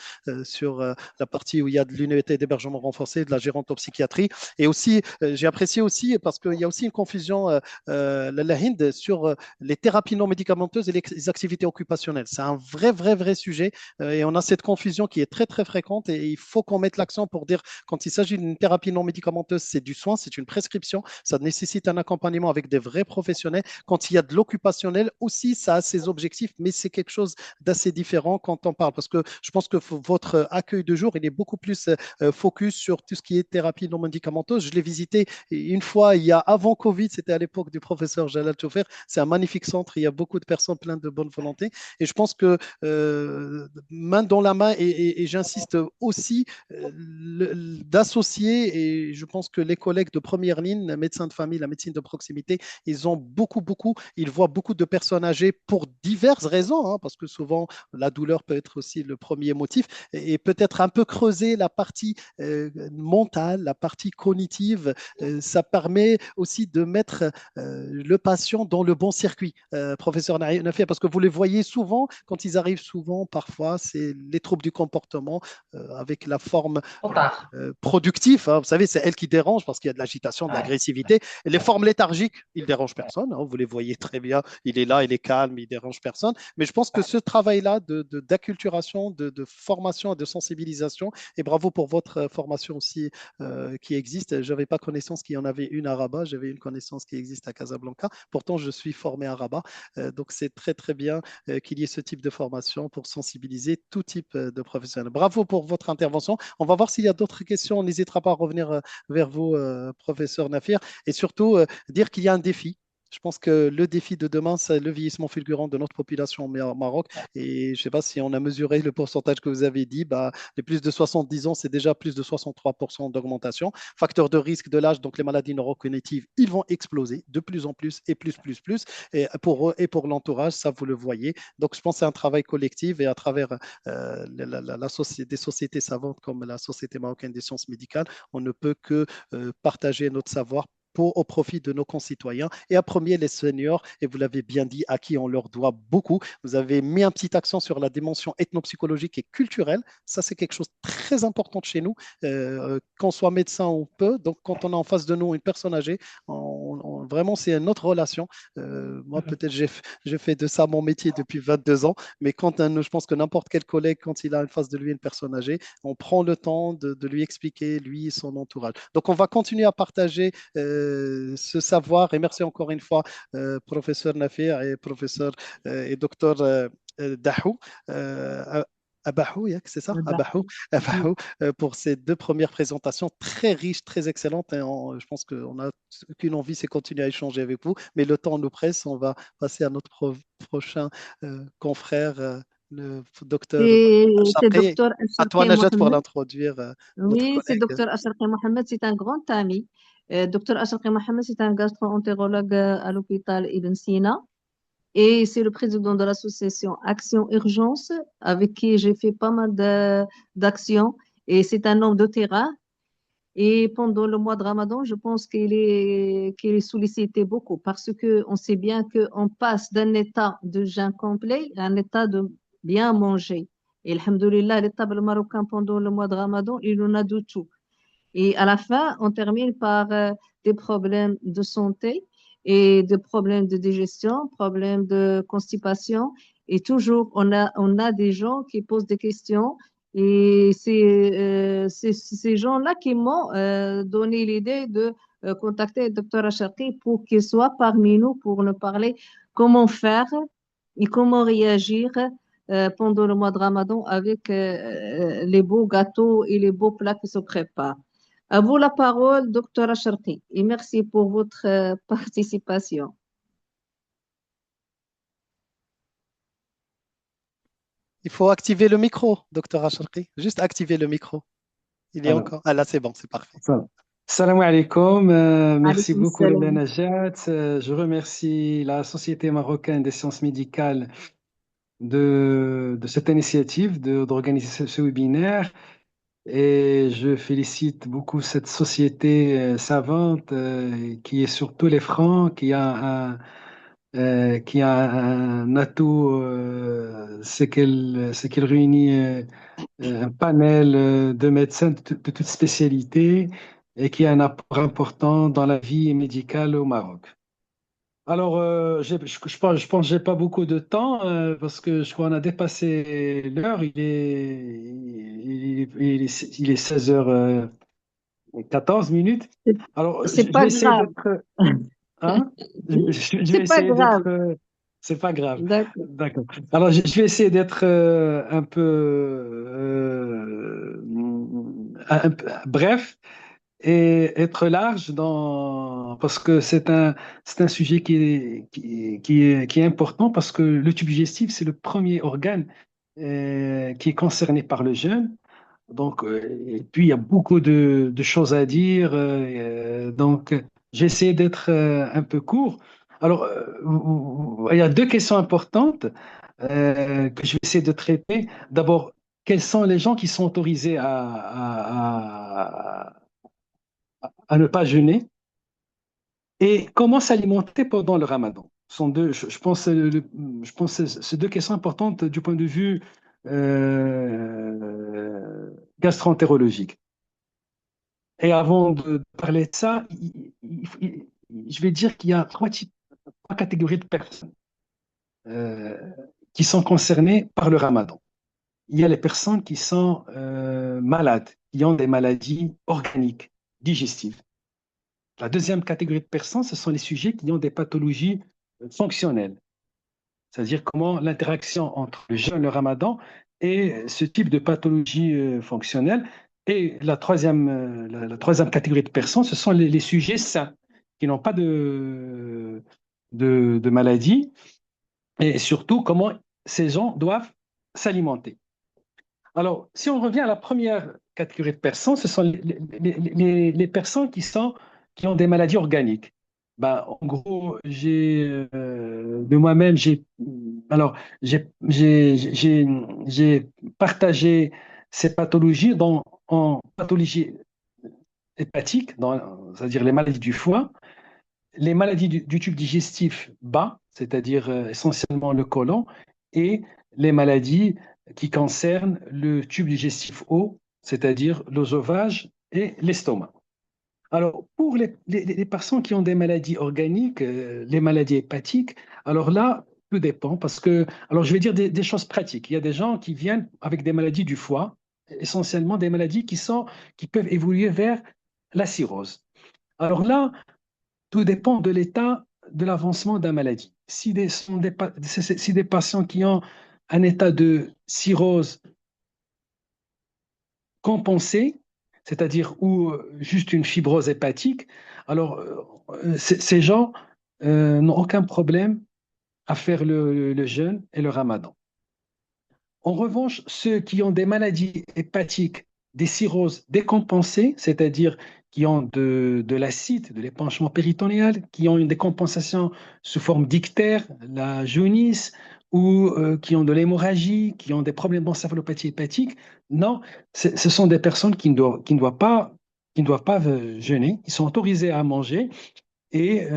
sur la partie où il y a de l'unité d'hébergement renforcé, de la gérontopsychiatrie. Et aussi, j'ai apprécié aussi parce qu'il y a aussi une confusion, la Hind, sur les thérapies non médicamenteuses et les activités occupationnelles. C'est un vrai sujet et on a cette confusion qui est très fréquente et il faut qu'on mette l'accent pour dire quand il s'agit d'une thérapie non médicamenteuse, c'est du soin, c'est une prescription, ça nécessite un accompagnement avec des vrais professionnels. Quand il y a de l'occupationnel aussi, ça a ses objectifs, mais c'est quelque chose d'assez différent quand on parle parce que je pense que votre accueil de jour, il est beaucoup plus focus sur tout ce qui est thérapie non médicamenteuse. Je l'ai visité une fois, il y a avant Covid, c'était à l'époque du professeur Jalal Choufer. C'est un magnifique centre, il y a beaucoup de personnes pleines de bonne volonté. Et je pense que main dans la main, et j'insiste aussi, d'associer, et je pense que les collègues de première ligne, les médecins de famille, la médecine de proximité, ils ont ils voient beaucoup de personnes âgées pour diverses raisons, hein, parce que souvent la douleur peut être aussi le premier motif, et peut-être un peu creuser la partie mentale, la partie cognitive, ça permet aussi de mettre le patient dans le bon circuit, professeur Nafia, parce que vous les voyez souvent, quand ils arrivent souvent, parfois, c'est les troubles du comportement avec la forme productive. Hein, vous savez, c'est elle qui dérange parce qu'il y a de l'agitation, de l'agressivité. Et les formes léthargiques, ils ne dérangent personne. Hein, vous les voyez très bien. Il est là, il est calme, il ne dérange personne. Mais je pense que ce travail-là d'acculturation, de formation et de sensibilisation, et bravo pour votre formation aussi qui existe. Je n'avais pas connaissance qu'il y en avait une à Rabat, j'avais une connaissance qui existe à Casablanca. Pourtant, je suis formé à Rabat. Donc, c'est très bien qu'il y ait ce type de formation pour sensibiliser tout type de professionnels. Bravo pour votre intervention. On va voir s'il y a d'autres questions. On n'hésitera pas à revenir vers vous, professeur Nafir, et surtout dire qu'il y a un défi. Je pense que le défi de demain, c'est le vieillissement fulgurant de notre population au Maroc. Et je ne sais pas si on a mesuré le pourcentage que vous avez dit. Bah, les plus de 70 ans, c'est déjà plus de 63% d'augmentation. Facteur de risque de l'âge, donc les maladies neurocognitives, ils vont exploser de plus en plus et plus. Et pour eux et pour l'entourage, ça, vous le voyez. Donc, je pense que c'est un travail collectif et à travers des sociétés savantes comme la Société marocaine des sciences médicales, on ne peut que partager notre savoir au profit de nos concitoyens et à premier les seniors, et vous l'avez bien dit, à qui on leur doit beaucoup. Vous avez mis un petit accent sur la dimension ethnopsychologique et culturelle. Ça, c'est quelque chose de très important chez nous, qu'on soit médecin ou peu. Donc, quand on a en face de nous une personne âgée, vraiment, c'est une autre relation. Moi, peut-être, j'ai fait de ça mon métier depuis 22 ans, mais je pense que n'importe quel collègue, quand il a en face de lui une personne âgée, on prend le temps de lui expliquer, lui et son entourage. Donc, on va continuer à partager ce savoir. Et merci encore une fois, professeur Nafir et professeur et docteur Dahou. Abahou, c'est ça? Abahou, pour ces deux premières présentations très riches, très excellentes. Et je pense qu'on n'a qu'une envie, c'est continuer à échanger avec vous. Mais le temps nous presse, on va passer à notre prochain confrère, le docteur Et c'est Acharqi. docteur À toi, Acharqi Najat, pour Mohamed. l'introduire, notre Oui, c'est collègue. docteur Acharqi Mohamed, c'est un grand ami. Docteur Acharqi Mohamed, c'est un gastro-entérologue à l'hôpital Ibn Sina. Et c'est le président de l'association Action Urgence, avec qui j'ai fait pas mal d'actions. Et c'est un homme de terrain. Et pendant le mois de Ramadan, je pense qu'il est sollicité beaucoup parce que on sait bien qu'on passe d'un état de jeûne complet à un état de bien manger. Et alhamdoulilah, l'État marocain pendant le mois de Ramadan, il en a de tout. Et à la fin, on termine par des problèmes de santé et des problèmes de digestion, problèmes de constipation. Et toujours, on a des gens qui posent des questions. Et c'est ces gens-là qui m'ont donné l'idée de contacter le docteur Acharqui pour qu'il soit parmi nous pour nous parler comment faire et comment réagir pendant le mois de Ramadan avec les beaux gâteaux et les beaux plats qui se préparent. À vous la parole, docteur Acharqi, et merci pour votre participation. Il faut activer le micro, docteur Acharqi. Juste activer le micro. Il y a Alors, encore. Ah là, c'est bon, c'est parfait. salam alaikum. Merci Alaykoum beaucoup, salam. Leila Najat. Je remercie la Société marocaine des sciences médicales de cette initiative d'organiser ce webinaire. Et je félicite beaucoup cette société savante qui est sur tous les fronts, qui a un atout, c'est qu'elle réunit un panel de médecins de toutes spécialités et qui a un apport important dans la vie médicale au Maroc. Alors, je pense que j'ai pas beaucoup de temps parce que je crois qu'on a dépassé l'heure. Il est 16h14 minutes. Alors, C'est je pas vais essayer grave, d'être... Hein? Je vais c'est pas essayer d'être... grave. c'est pas grave. D'accord. D'accord. Alors, je vais essayer d'être un peu bref et être large parce que c'est un sujet qui est important parce que le tube digestif, c'est le premier organe qui est concerné par le jeûne. Donc, et puis, il y a beaucoup de choses à dire. Donc, j'ai essayé d'être un peu court. Alors, il y a deux questions importantes que je vais essayer de traiter. D'abord, quels sont les gens qui sont autorisés à ne pas jeûner et comment s'alimenter pendant le ramadan? Ce sont deux, je pense, je pense que c'est deux questions importantes du point de vue gastro-entérologique. Et avant de parler de ça, je vais dire qu'il y a trois catégories de personnes euh, qui sont concernées par le ramadan. Il y a les personnes qui sont malades, qui ont des maladies organiques, digestives. La deuxième catégorie de personnes, ce sont les sujets qui ont des pathologies fonctionnelles, c'est-à-dire comment l'interaction entre le jeûne et le ramadan et ce type de pathologie fonctionnelle. Et la troisième catégorie de personnes, ce sont les sujets sains, qui n'ont pas de maladie, et surtout comment ces gens doivent s'alimenter. Alors, si on revient à la première catégorie de personnes, ce sont les personnes qui ont des maladies organiques. Ben, en gros, de moi-même, alors, j'ai partagé ces pathologies en pathologies hépatiques, c'est-à-dire les maladies du foie, les maladies du tube digestif bas, c'est-à-dire essentiellement le côlon, et les maladies qui concernent le tube digestif haut, c'est-à-dire l'œsophage et l'estomac. Alors, pour les personnes qui ont des maladies organiques, les maladies hépatiques, alors là, tout dépend parce que, alors je vais dire des choses pratiques. Il y a des gens qui viennent avec des maladies du foie, essentiellement des maladies qui peuvent évoluer vers la cirrhose. Alors là, tout dépend de l'état de l'avancement de la maladie. Si si des patients qui ont un état de cirrhose compensé, c'est-à-dire ou juste une fibrose hépatique, alors ces gens n'ont aucun problème à faire le jeûne et le ramadan. En revanche, ceux qui ont des maladies hépatiques, des cirrhoses décompensées, c'est-à-dire qui ont de l'acide, de l'épanchement péritonéal, qui ont une décompensation sous forme d'ictère, la jaunisse, ou qui ont de l'hémorragie, qui ont des problèmes d'encéphalopathie hépatique, non, ce sont des personnes qui ne doivent pas jeûner, ils sont autorisés à manger, et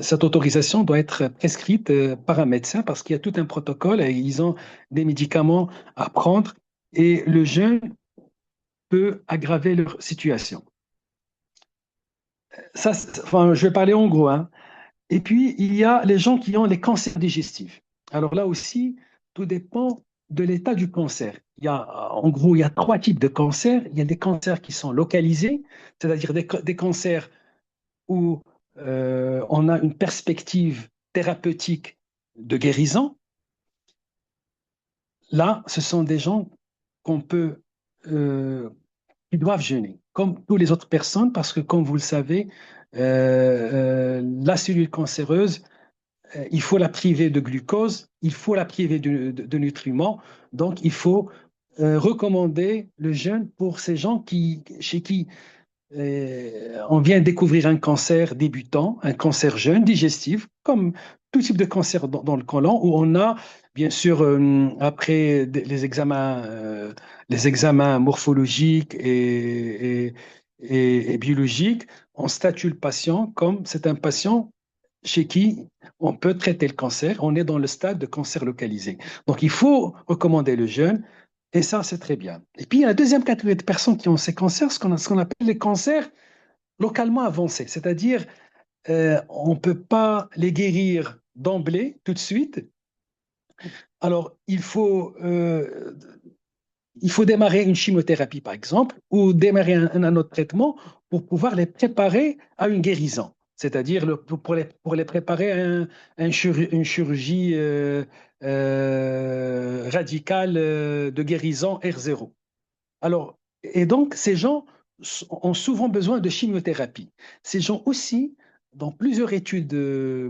cette autorisation doit être prescrite par un médecin parce qu'il y a tout un protocole et ils ont des médicaments à prendre et le jeûne peut aggraver leur situation. Ça, enfin, je vais parler en gros, hein. Et puis, il y a les gens qui ont les cancers digestifs. Alors là aussi, tout dépend de l'état du cancer. En gros, il y a trois types de cancers. Il y a des cancers qui sont localisés, c'est-à-dire des cancers où on a une perspective thérapeutique de guérison. Là, ce sont des gens qu'on peut qui doivent jeûner, comme toutes les autres personnes, parce que, comme vous le savez, la cellule cancéreuse, il faut la priver de glucose, il faut la priver de nutriments, donc il faut recommander le jeûne pour ces gens chez qui on vient découvrir un cancer débutant, un cancer jeune, digestif, comme tout type de cancer dans le côlon, où on a, bien sûr, après les examens morphologiques et biologiques, on statue le patient comme c'est un patient chez qui on peut traiter le cancer. On est dans le stade de cancer localisé. Donc, il faut recommander le jeûne. Et ça, c'est très bien. Et puis, il y a la deuxième catégorie de personnes qui ont ces cancers, ce qu'on appelle les cancers localement avancés. C'est-à-dire, on ne peut pas les guérir d'emblée, tout de suite. Alors, il faut démarrer une chimiothérapie, par exemple, ou démarrer un autre traitement pour pouvoir les préparer à une guérison. C'est-à-dire pour les préparer à une chirurgie radicale de guérison R0. Alors, et donc, ces gens ont souvent besoin de chimiothérapie. Ces gens aussi, dans plusieurs études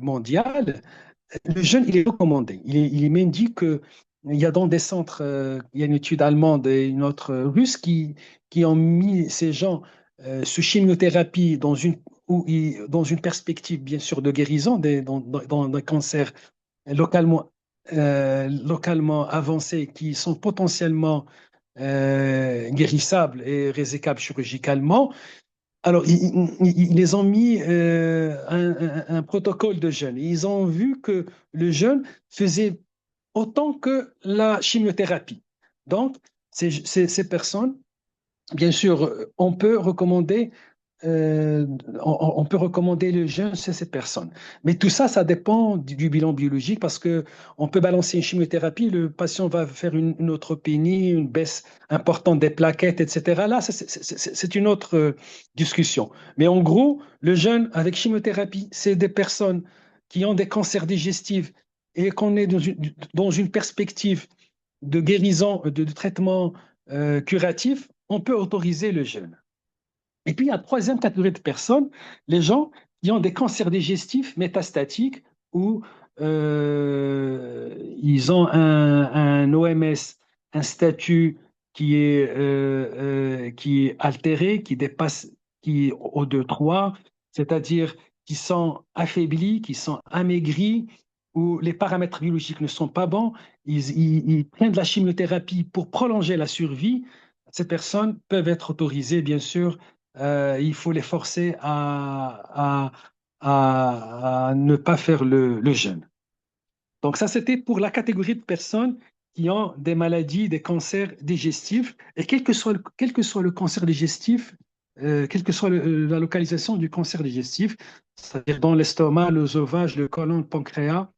mondiales, le jeûne, il est recommandé. Il est même dit que il y a dans des centres, il y a une étude allemande et une autre russe qui ont mis ces gens sous chimiothérapie dans une perspective, bien sûr, de guérison dans des cancers localement, localement avancés qui sont potentiellement guérissables et résécables chirurgicalement. Alors, ils les ont mis un protocole de jeûne. Ils ont vu que le jeûne faisait autant que la chimiothérapie. Donc, ces personnes, bien sûr, on peut recommander le jeûne chez ces personnes. Mais tout ça, ça dépend du bilan biologique parce que on peut balancer une chimiothérapie, le patient va faire une neutropénie, une baisse importante des plaquettes, etc. Là, c'est une autre discussion. Mais en gros, le jeûne avec chimiothérapie, c'est des personnes qui ont des cancers digestifs et qu'on est dans une perspective de guérison, de traitement curatif, on peut autoriser le jeûne. Et puis, il y a la troisième catégorie de personnes, les gens qui ont des cancers digestifs métastatiques où ils ont un OMS, un statut qui est altéré, qui dépasse, qui est au 2-3, c'est-à-dire qui sont affaiblis, qui sont amaigris, où les paramètres biologiques ne sont pas bons, ils prennent de la chimiothérapie pour prolonger la survie. Ces personnes peuvent être autorisées, bien sûr, il faut les forcer à ne pas faire le jeûne. Donc ça, c'était pour la catégorie de personnes qui ont des maladies, des cancers digestifs. Et quel que soit le cancer digestif, quelle que soit la localisation du cancer digestif, c'est-à-dire dans l'estomac, l'œsophage, le côlon, le pancréas,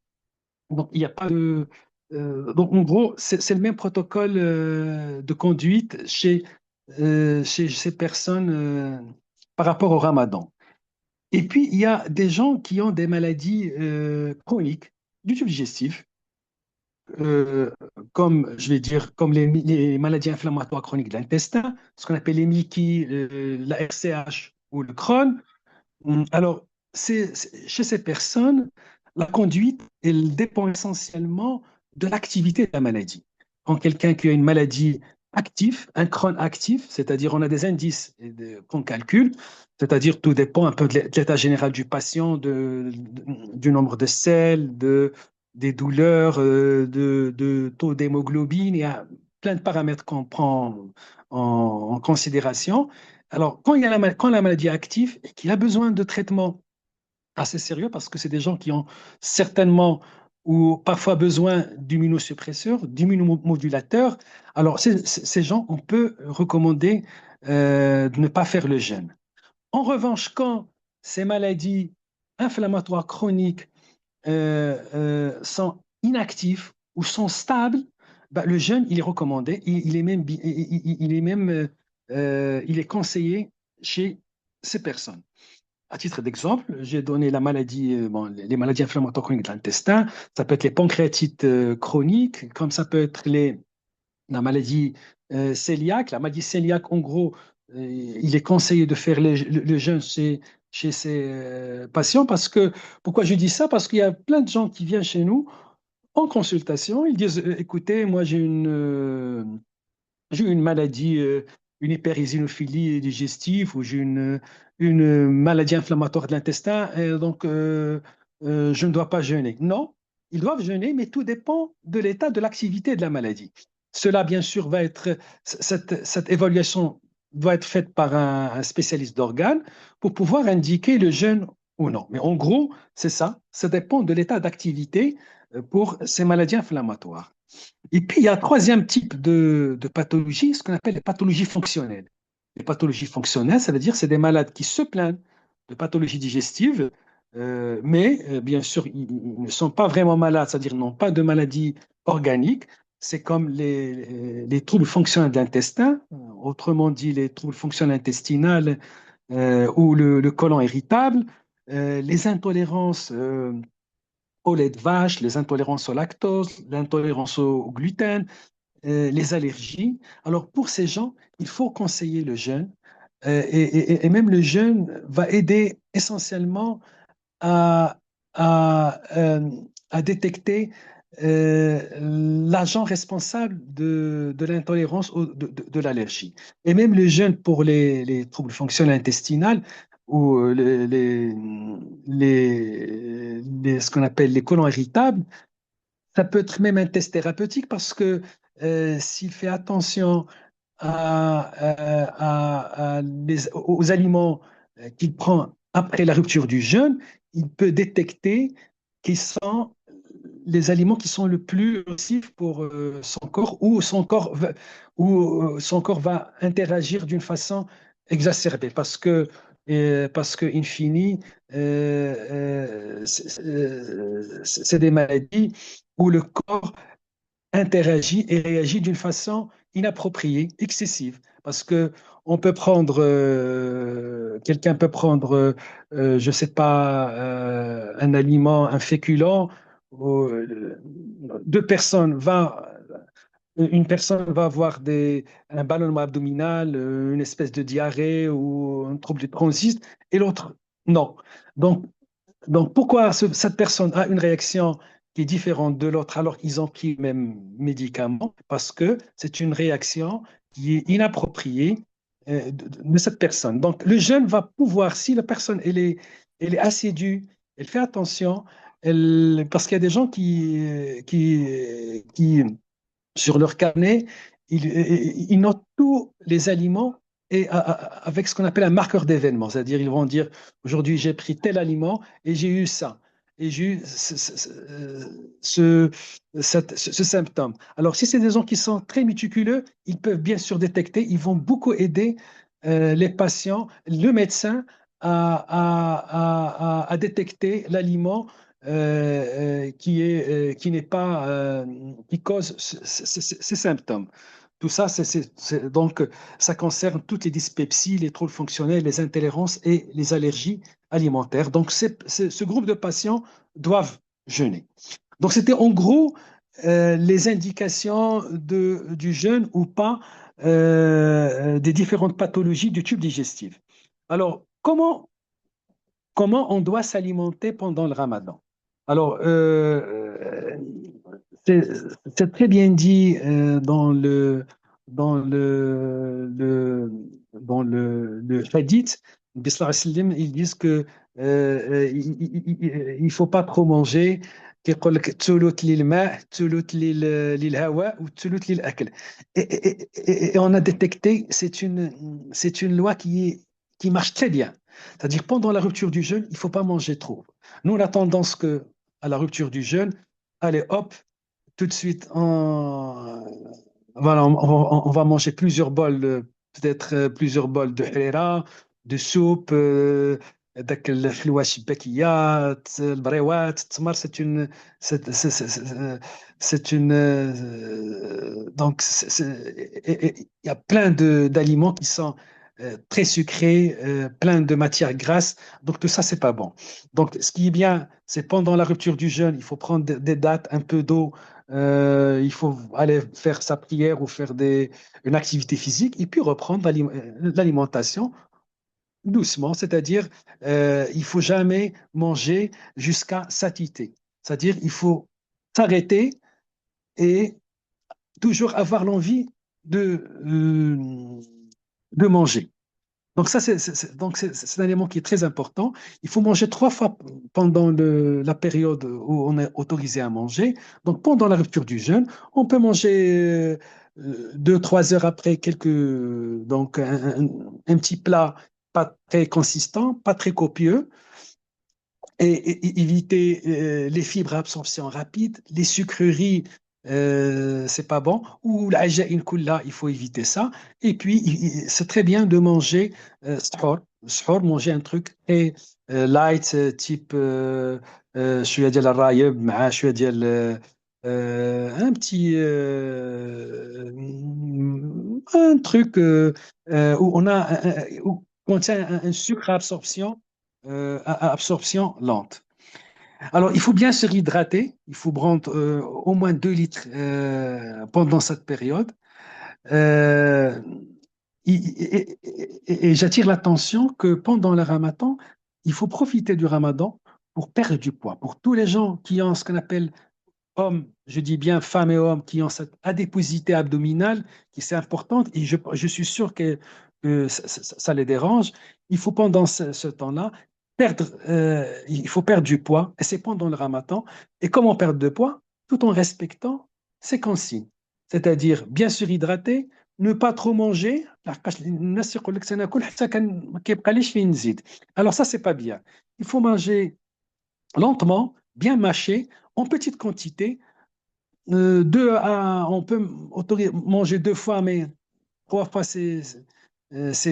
donc il n'y a pas de... donc en gros, c'est le même protocole de conduite chez ces personnes par rapport au ramadan. Et puis, il y a des gens qui ont des maladies chroniques du tube digestif, euh, comme, je vais dire, comme les maladies inflammatoires chroniques de l'intestin, ce qu'on appelle les MICI, la RCH ou le Crohn. Alors, chez ces personnes, la conduite, elle dépend essentiellement de l'activité de la maladie. Quand quelqu'un qui a une maladie active, un Crohn actif, c'est-à-dire on a des indices qu'on calcule, c'est-à-dire tout dépend un peu de l'état général du patient, du nombre de selles, des douleurs, de taux d'hémoglobine, il y a plein de paramètres qu'on prend en considération. Alors, quand la maladie est active et qu'il a besoin de traitements assez sérieux, parce que c'est des gens qui ont certainement ou parfois besoin d'immunosuppresseurs, d'immunomodulateurs, alors ces gens, on peut recommander de ne pas faire le jeûne. En revanche, quand ces maladies inflammatoires chroniques sont inactives ou sont stables, bah, le jeûne, il est recommandé, il est conseillé chez ces personnes. À titre d'exemple, j'ai donné la maladie, les maladies inflammatoires chroniques de l'intestin, ça peut être les pancréatites chroniques, comme ça peut être la maladie cœliaque. La maladie cœliaque, en gros, il est conseillé de faire le jeûne chez ces patients parce que, pourquoi je dis ça? Parce qu'il y a plein de gens qui viennent chez nous en consultation, ils disent, écoutez, moi j'ai une maladie, une hyperéosinophilie digestive ou j'ai une maladie inflammatoire de l'intestin, et donc je ne dois pas jeûner. Non, ils doivent jeûner, mais tout dépend de l'état de l'activité de la maladie. Cela, bien sûr, cette évaluation doit être faite par un spécialiste d'organes pour pouvoir indiquer le jeûne ou non. Mais en gros, c'est ça, ça dépend de l'état d'activité pour ces maladies inflammatoires. Et puis, il y a un troisième type de pathologie, ce qu'on appelle les pathologies fonctionnelles. Les pathologies fonctionnelles, ça veut dire que c'est des malades qui se plaignent de pathologies digestives, mais bien sûr, ils ne sont pas vraiment malades, c'est-à-dire n'ont pas de maladie organique. C'est comme les troubles fonctionnels de l'intestin, autrement dit les troubles fonctionnels intestinaux ou le côlon irritable, les intolérances au lait de vache, les intolérances au lactose, l'intolérance au gluten, les allergies. Alors, pour ces gens, il faut conseiller le jeûne. Et même le jeûne va aider essentiellement à, à détecter l'agent responsable de l'intolérance ou de l'allergie. Et même le jeûne pour les troubles fonctionnels intestinaux ou ce qu'on appelle les côlons irritables, ça peut être même un test thérapeutique parce que s'il fait attention aux aliments qu'il prend après la rupture du jeûne, il peut détecter quels sont les aliments qui sont le plus nocifs pour son corps ou son corps va interagir d'une façon exacerbée parce que in fine, c'est des maladies où le corps interagit et réagit d'une façon inappropriée, excessive. Parce que quelqu'un peut prendre, je ne sais pas, un aliment, un féculent, ou, une personne va avoir un ballonnement abdominal, une espèce de diarrhée ou un trouble de transit, et l'autre, non. Donc, pourquoi cette personne a une réaction qui est différente de l'autre alors qu'ils ont pris le même médicament? Parce que c'est une réaction qui est inappropriée de cette personne. Donc, le jeûne va pouvoir, si la personne elle est assidue, elle fait attention, parce qu'il y a des gens qui sur leur carnet, ils notent tous les aliments et avec ce qu'on appelle un marqueur d'événement. C'est-à-dire, ils vont dire, aujourd'hui, j'ai pris tel aliment et j'ai eu ça. Et j'ai eu ce symptôme. Alors, si c'est des gens qui sont très méticuleux, ils peuvent bien sûr détecter, ils vont beaucoup aider les patients, le médecin à détecter l'aliment qui n'est pas, qui cause ces symptômes. Tout ça, donc, ça concerne toutes les dyspepsies, les troubles fonctionnels, les intolérances et les allergies alimentaires. Donc, ce groupe de patients doivent jeûner. Donc, c'était en gros les indications du jeûne ou pas des différentes pathologies du tube digestif. Alors, comment on doit s'alimenter pendant le ramadan? Alors, c'est très bien dit dans le hadith. Bismillah al-Sallam, ils disent que il faut pas trop manger. كيقول لك ثلث للماء ثلث للهواء وثلث للأكل. Et on a détecté, c'est une loi qui marche très bien. C'est-à-dire, pendant la rupture du jeûne, il ne faut pas manger trop. Nous, on a tendance à la rupture du jeûne, allez, hop, tout de suite, voilà, on va manger plusieurs bols, peut-être plusieurs bols de harira, de soupe, داك الحلوى الشباكيات البريوات التمر donc il y a plein d'aliments qui sont très sucrés, plein de matières grasses, donc tout ça c'est pas bon. Donc ce qui est bien, c'est pendant la rupture du jeûne, il faut prendre des dattes, un peu d'eau il faut aller faire sa prière ou faire une activité physique et puis reprendre l'alimentation doucement, c'est-à-dire il faut jamais manger jusqu'à satiété. C'est-à-dire il faut s'arrêter et toujours avoir l'envie de manger. Donc ça, c'est un élément qui est très important. Il faut manger 3 fois pendant la période où on est autorisé à manger. Donc pendant la rupture du jeûne, on peut manger 2, 3 heures après donc un petit plat pas très consistant, pas très copieux, et éviter les fibres à absorption rapide, les sucreries, c'est pas bon, ou l'aja'in kulla, il faut éviter ça. Et puis, c'est très bien de manger sahur. Sahur, manger un truc très light, type شوية ديال الرايب مع شوية ديال un petit un truc où on a où contient un sucre à absorption lente. Alors, il faut bien se réhydrater. Il faut prendre au moins 2 litres pendant cette période. Euh, et j'attire l'attention que pendant le ramadan, il faut profiter du ramadan pour perdre du poids. Pour tous les gens qui ont ce qu'on appelle hommes, je dis bien femmes et hommes, qui ont cette adéposité abdominale, qui c'est importante, et je suis sûr que ça les dérange, il faut pendant ce temps-là il faut perdre du poids, et c'est pendant le ramadan. Et comment perdre de poids? Tout en respectant ces consignes, c'est-à-dire bien se hydrater, ne pas trop manger. Alors ça, c'est pas bien. Il faut manger lentement, bien mâcher, en petite quantité. On peut manger 2 fois, mais 3 fois, c'est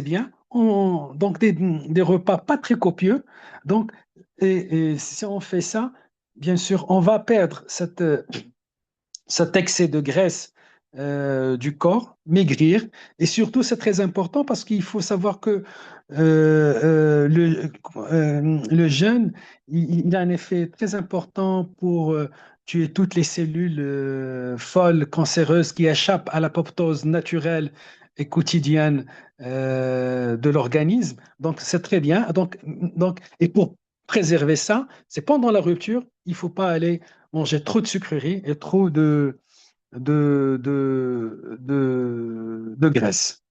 bien. Donc, des repas pas très copieux. Donc, et si on fait ça, bien sûr, on va perdre cet excès de graisse du corps, maigrir. Et surtout, c'est très important parce qu'il faut savoir que le jeûne, il a un effet très important pour tuer toutes les cellules folles, cancéreuses qui échappent à l'apoptose naturelle et quotidienne de l'organisme. Donc, c'est très bien. Et pour préserver ça, c'est pendant la rupture, il ne faut pas aller manger trop de sucreries et trop de graisse.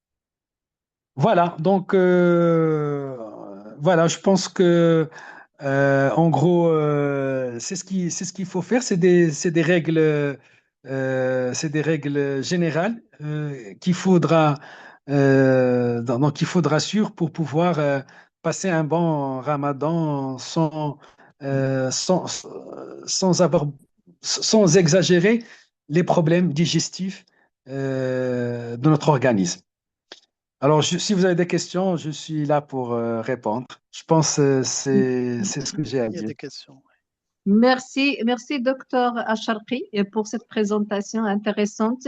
Voilà, donc voilà, je pense que en gros, c'est ce qu'il faut faire. C'est des règles générales qu'il faudra suivre pour pouvoir passer un bon Ramadan sans avoir, sans exagérer les problèmes digestifs de notre organisme. Alors, si vous avez des questions, je suis là pour répondre. Je pense que c'est ce que j'ai à Il y a dire. des questions. Merci, docteur Acharqui, pour cette présentation intéressante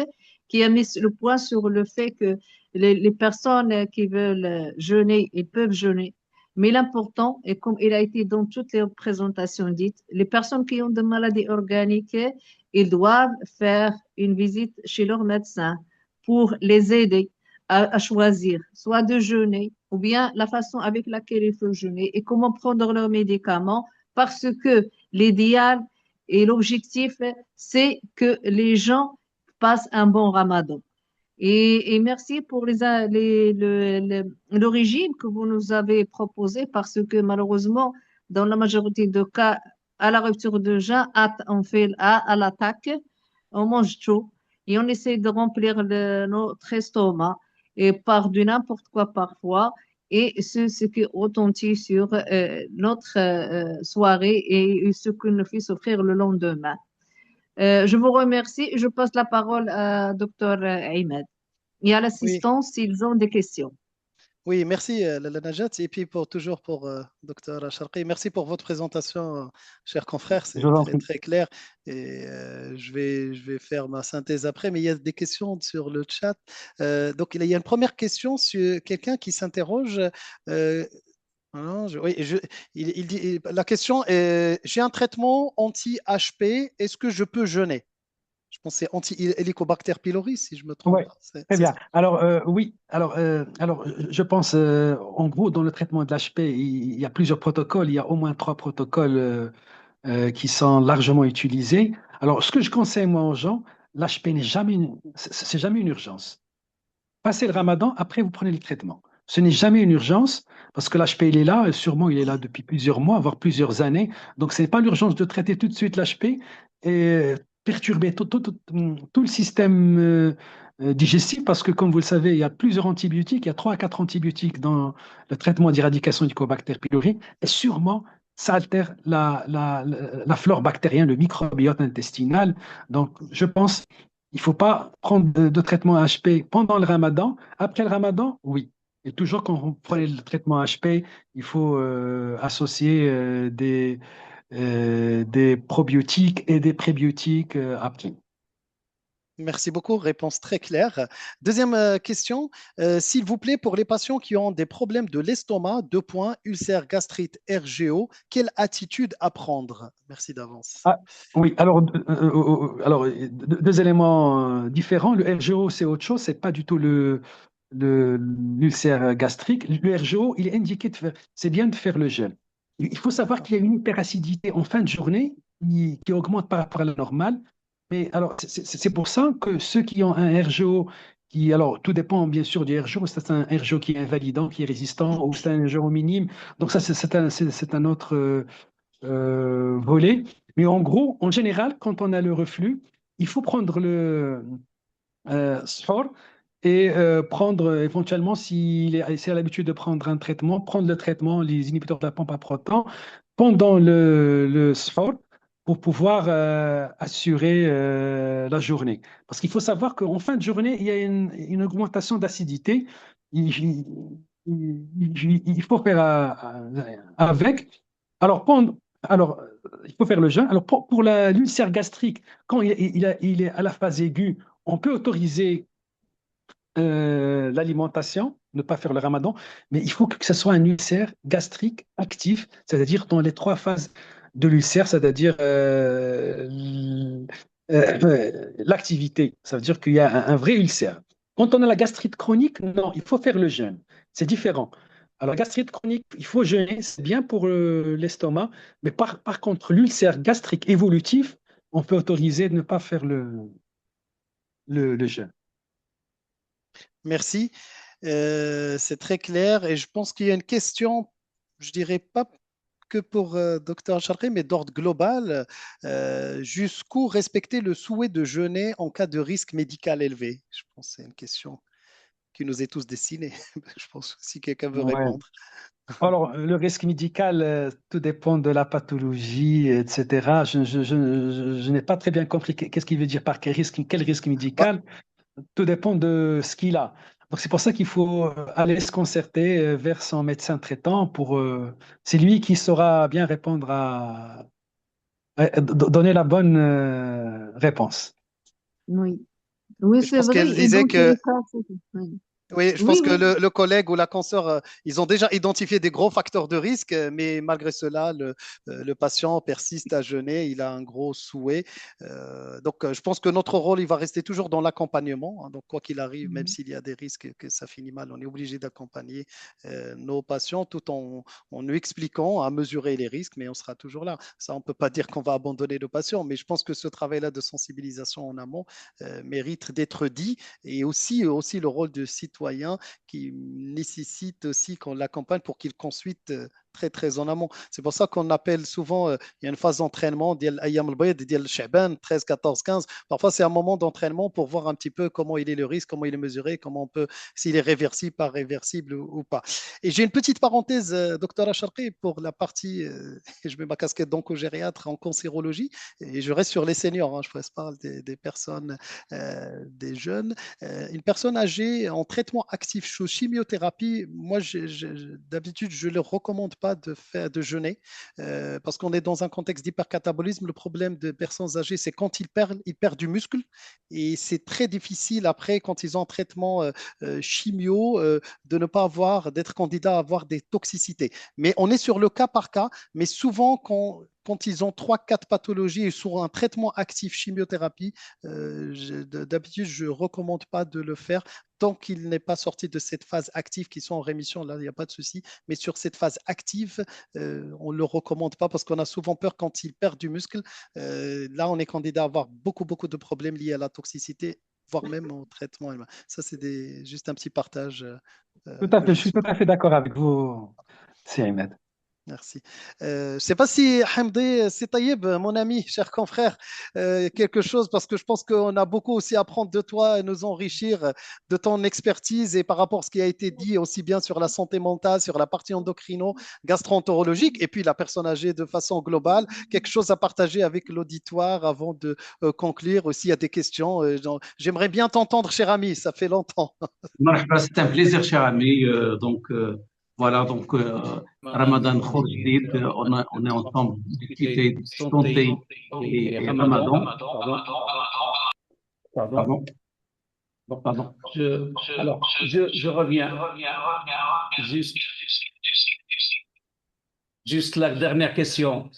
qui a mis le point sur le fait que les personnes qui veulent jeûner, ils peuvent jeûner. Mais l'important, et comme il a été dans toutes les présentations dites, les personnes qui ont des maladies organiques, ils doivent faire une visite chez leur médecin pour les aider à choisir soit de jeûner ou bien la façon avec laquelle il faut jeûner et comment prendre leurs médicaments parce que l'idéal et l'objectif, c'est que les gens passent un bon ramadan. Et merci pour le régime que vous nous avez proposé parce que malheureusement, dans la majorité des cas, à la rupture de jeûne, on fait à l'attaque, on mange tout et on essaie de remplir notre estomac et par du n'importe quoi parfois. Et c'est ce qui retentit sur notre soirée et ce que nous fait souffrir le lendemain. Je vous remercie. Je passe la parole à Dr. Ahmed et à Oui, l'assistance s'ils ont des questions. oui, merci Lala Najat et puis toujours pour Dr. Acharqui. Merci pour votre présentation, chers confrères, Je c'est vous en très prie. très clair et je vais faire ma synthèse après, mais il y a des questions sur le chat. Donc il y a une première question sur quelqu'un qui s'interroge. euh, non, oui, il dit, la question est, j'ai un traitement anti-HP, est-ce que je peux jeûner? Je pense que c'est anti-Helicobacter pylori, si je me trompe Oui, pas. très C'est bien. ça. Alors, oui, alors, je pense, en gros, dans le traitement de l'HP, il y a plusieurs protocoles. Il y a au moins trois protocoles qui sont largement utilisés. Alors, ce que je conseille, moi, aux gens, l'HP n'est jamais c'est jamais une urgence. Passez le ramadan, après, vous prenez le traitement. Ce n'est jamais une urgence parce que l'HP, il est là, et sûrement, il est là depuis plusieurs mois, voire plusieurs années. Donc, ce n'est pas l'urgence de traiter tout de suite l'HP et perturber tout le système digestif parce que, comme vous le savez, il y a plusieurs antibiotiques, il y a 3 à 4 antibiotiques dans le traitement d'éradication du Mycobacter pylori et sûrement, ça altère la flore bactérienne, le microbiote intestinal. Donc, je pense il ne faut pas prendre de traitement HP pendant le ramadan. Après le ramadan, oui. Et toujours quand on prend le traitement HP, il faut associer des probiotiques et des prébiotiques après. Merci beaucoup, réponse très claire. Deuxième question, s'il vous plaît, pour les patients qui ont des problèmes de l'estomac, 2 points, ulcère, gastrite, RGO, quelle attitude à prendre? Merci d'avance. Ah, oui, alors, deux éléments différents. Le RGO, c'est autre chose, c'est pas du tout l'ulcère gastrique. Le RGO, il est indiqué c'est bien de faire le jeûne. Il faut savoir qu'il y a une hyperacidité en fin de journée qui augmente par rapport à la normale. Mais alors, c'est pour ça que ceux qui ont un RGO, alors, tout dépend bien sûr du RGO, c'est un RGO qui est invalidant, qui est résistant, ou c'est un RGO minime. Donc, ça, c'est un autre. Voler. Mais en gros, en général, quand on a le reflux, il faut prendre le sport et prendre éventuellement, s'il a l'habitude de prendre un traitement, prendre le traitement, les inhibiteurs de la pompe à proton, pendant le sport pour pouvoir assurer la journée. Parce qu'il faut savoir qu'en fin de journée, il y a une augmentation d'acidité. Il, il faut faire avec. Alors, il faut faire le jeûne. Alors, pour l'ulcère gastrique, quand il est à la phase aiguë, on peut autoriser l'alimentation, ne pas faire le ramadan, mais il faut que ce soit un ulcère gastrique actif, c'est-à-dire dans les 3 phases de l'ulcère, c'est-à-dire l'activité. Ça veut dire qu'il y a un vrai ulcère. Quand on a la gastrite chronique, non, il faut faire le jeûne. C'est différent. Alors, la gastrite chronique, il faut jeûner, c'est bien pour l'estomac, mais par contre, l'ulcère gastrique évolutif, on peut autoriser de ne pas faire le jeûne. Merci. C'est très clair et je pense qu'il y a une question, je dirais pas que pour Dr. Charqui, mais d'ordre global. Jusqu'où respecter le souhait de jeûner en cas de risque médical élevé? Je pense que c'est une question qui nous est tous destinée. Je pense que si quelqu'un veut Ouais. répondre. Alors, le risque médical, tout dépend de la pathologie, etc. Je n'ai pas très bien compris qu'est-ce qu'il veut dire par quel risque Bah, médical. Tout dépend de ce qu'il a. Donc, c'est pour ça qu'il faut aller se concerter vers son médecin traitant c'est lui qui saura bien répondre donner la bonne réponse. Oui, oui, je c'est pense vrai. qu'elle Et disait dans tous les que cas, oui, oui, je oui, pense que oui. le collègue ou la consoeur, ils ont déjà identifié des gros facteurs de risque, mais malgré cela, le patient persiste à jeûner, il a un gros souhait. Donc, je pense que notre rôle, il va rester toujours dans l'accompagnement, hein. Donc, quoi qu'il arrive, même Mhm. s'il y a des risques et que ça finit mal, on est obligé d'accompagner nos patients tout en nous expliquant à mesurer les risques, mais on sera toujours là. Ça, on ne peut pas dire qu'on va abandonner nos patients, mais je pense que ce travail-là de sensibilisation en amont mérite d'être dit et aussi le rôle de citoyen qui nécessite aussi qu'on l'accompagne pour qu'il consuite très très en amont. C'est pour ça qu'on appelle souvent, il y a une phase d'entraînement, Ayam al-Bayd, Shaban, 13, 14, 15. Parfois, c'est un moment d'entraînement pour voir un petit peu comment il est le risque, comment il est mesuré, comment on peut, s'il est réversible, pas réversible ou pas. Et j'ai une petite parenthèse, docteur Acharqi, pour la partie, je mets ma casquette d'oncogériatre en cancérologie, et je reste sur les seniors, hein, je parle des personnes, des jeunes. Une personne âgée en traitement actif sous chimiothérapie, moi, d'habitude, je ne le recommande pas de jeûner parce qu'on est dans un contexte d'hypercatabolisme. Le problème des personnes âgées, c'est quand ils perdent du muscle et c'est très difficile après, quand ils ont un traitement chimio, de ne pas avoir, d'être candidat à avoir des toxicités. Mais on est sur le cas par cas, mais souvent, quand quand ils ont 3-4 pathologies et sur un traitement actif chimiothérapie, d'habitude, je ne recommande pas de le faire tant qu'il n'est pas sorti de cette phase active, qui sont en rémission, là, il n'y a pas de souci. Mais sur cette phase active, on ne le recommande pas parce qu'on a souvent peur quand ils perdent du muscle. Là, on est candidat à avoir beaucoup, beaucoup de problèmes liés à la toxicité, voire même au traitement. Ça, c'est juste un petit partage Tout à que fait, je je suis tout à fait d'accord avec vous, c'est Ahmed. Merci. Je ne sais pas si Hamdi, c'est Taïeb, mon ami, cher confrère, quelque chose, parce que je pense qu'on a beaucoup aussi à apprendre de toi et nous enrichir de ton expertise et par rapport à ce qui a été dit aussi bien sur la santé mentale, sur la partie endocrino, gastro-entérologique et puis la personne âgée de façon globale. Quelque chose à partager avec l'auditoire avant de conclure. Aussi, il y a des questions. J'aimerais bien t'entendre, cher ami, ça fait longtemps. Marhaba, c'est un plaisir, cher ami. Voilà, donc Ramadan Khourjdid, on est ensemble discuter santé et Ramadan. Pardon, pardon. Je reviens. Juste la dernière question.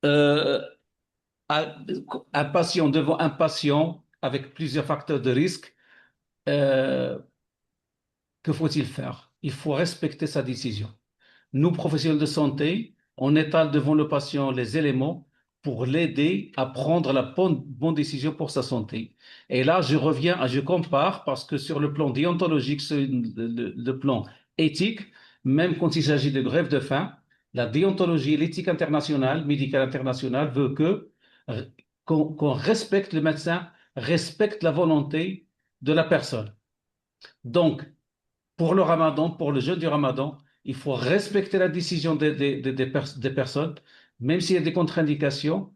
Un patient devant un patient avec plusieurs facteurs de risque, que faut-il faire? Il faut respecter sa décision. Nous, professionnels de santé, on étale devant le patient les éléments pour l'aider à prendre la bonne décision pour sa santé. Et là, je reviens, je compare parce que sur le plan déontologique, sur le plan éthique, même quand il s'agit de grève de faim, la déontologie et l'éthique internationale, médicale internationale, veut qu'on respecte le médecin, respecte la volonté de la personne. Donc, pour le ramadan, pour le jeûne du ramadan, il faut respecter la décision des personnes, même s'il y a des contre-indications,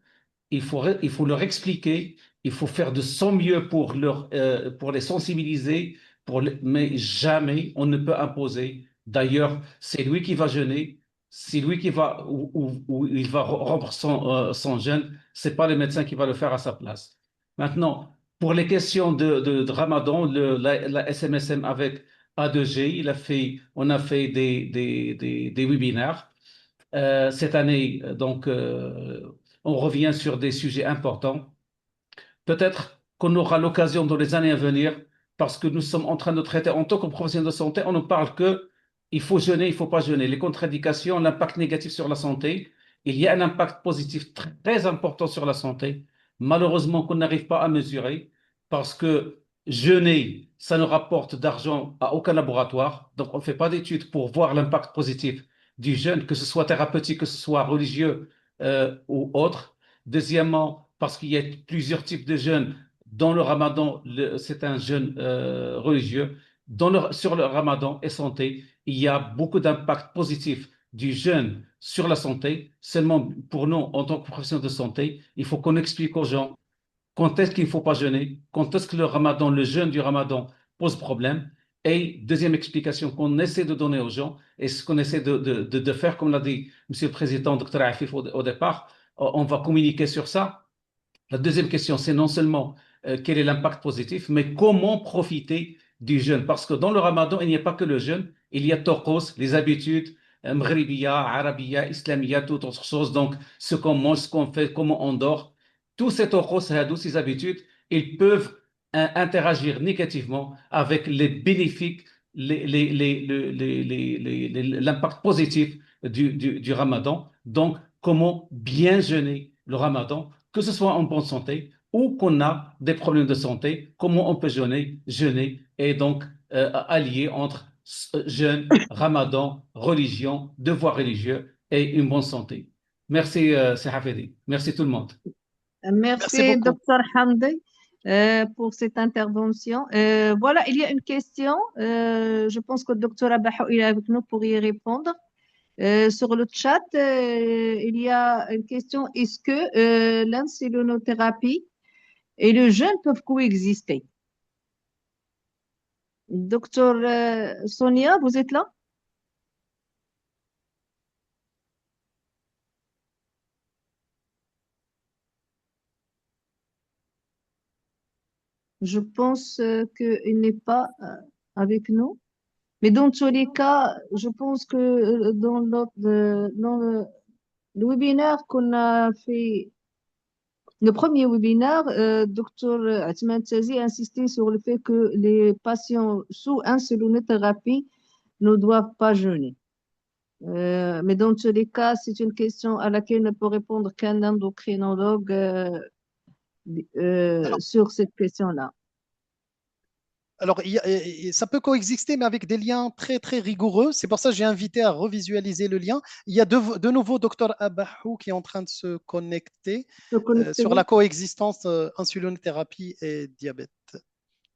il faut leur expliquer, il faut faire de son mieux pour les sensibiliser, mais jamais on ne peut imposer. D'ailleurs, c'est lui qui va jeûner, c'est lui qui va, ou il va rompre son jeûne, c'est pas le médecin qui va le faire à sa place. Maintenant, pour les questions de Ramadan, la SMSM avec A2G, on a fait des webinaires. Cette année, donc, on revient sur des sujets importants. Peut-être qu'on aura l'occasion dans les années à venir, parce que nous sommes en train de traiter, en tant que professionnels de santé, on ne parle que il faut jeûner, il ne faut pas jeûner. Les contre-indications, l'impact négatif sur la santé. Il y a un impact positif très important sur la santé, malheureusement qu'on n'arrive pas à mesurer, parce que jeûner, ça ne rapporte d'argent à aucun laboratoire. Donc, on ne fait pas d'études pour voir l'impact positif du jeûne, que ce soit thérapeutique, que ce soit religieux ou autre. Deuxièmement, parce qu'il y a plusieurs types de jeûnes. Dans le ramadan, c'est un jeûne religieux. Sur le ramadan et santé, il y a beaucoup d'impact positif du jeûne sur la santé. Seulement, pour nous, en tant que professionnels de santé, il faut qu'on explique aux gens quand est-ce qu'il ne faut pas jeûner, quand est-ce que le jeûne du ramadan pose problème. Et deuxième explication qu'on essaie de donner aux gens, et ce qu'on essaie de faire, comme l'a dit Monsieur le Président, Dr Afif, au départ, on va communiquer sur ça. La deuxième question, c'est non seulement quel est l'impact positif, mais comment profiter du jeûne. Parce que dans le ramadan, il n'y a pas que le jeûne, il y a tokos, les habitudes, mghribiya, arabiya, islamiya, toutes autres choses. Donc, ce qu'on mange, ce qu'on fait, comment on dort. Tous ces tokos, ces habitudes, ils peuvent interagir négativement avec les bénéfices, l'impact positif du ramadan. Donc, comment bien jeûner le ramadan, que ce soit en bonne santé ou qu'on a des problèmes de santé, comment on peut jeûner et donc allier entre jeûne, ramadan, religion, devoir religieux et une bonne santé. Merci, Hafedi. Merci tout le monde. Merci Merci, beaucoup. Dr Hamdi, pour cette intervention. Voilà, il y a une question. Je pense que le Dr Abaho est avec nous pour y répondre. Sur le chat, il y a une question. Est-ce que l'insuliноthérapie et le jeûne peuvent coexister? Docteur Sonia, vous êtes là? Je pense qu'il n'est pas avec nous. Mais dans tous les cas, je pense que dans الويبينار كنا في le premier webinaire, Dr Atman Tazi a insisté sur le fait que les patients sous insulinothérapie ne doivent pas jeûner. Mais dans tous les cas, c'est une question à laquelle ne peut répondre qu'un endocrinologue Alors, sur cette question-là. alors, ça peut coexister, mais avec des liens très, très rigoureux. C'est pour ça que j'ai invité à revisualiser le lien. Il y a de nouveau Dr Abahou qui est en train de se connecter sur la coexistence insulinothérapie et diabète.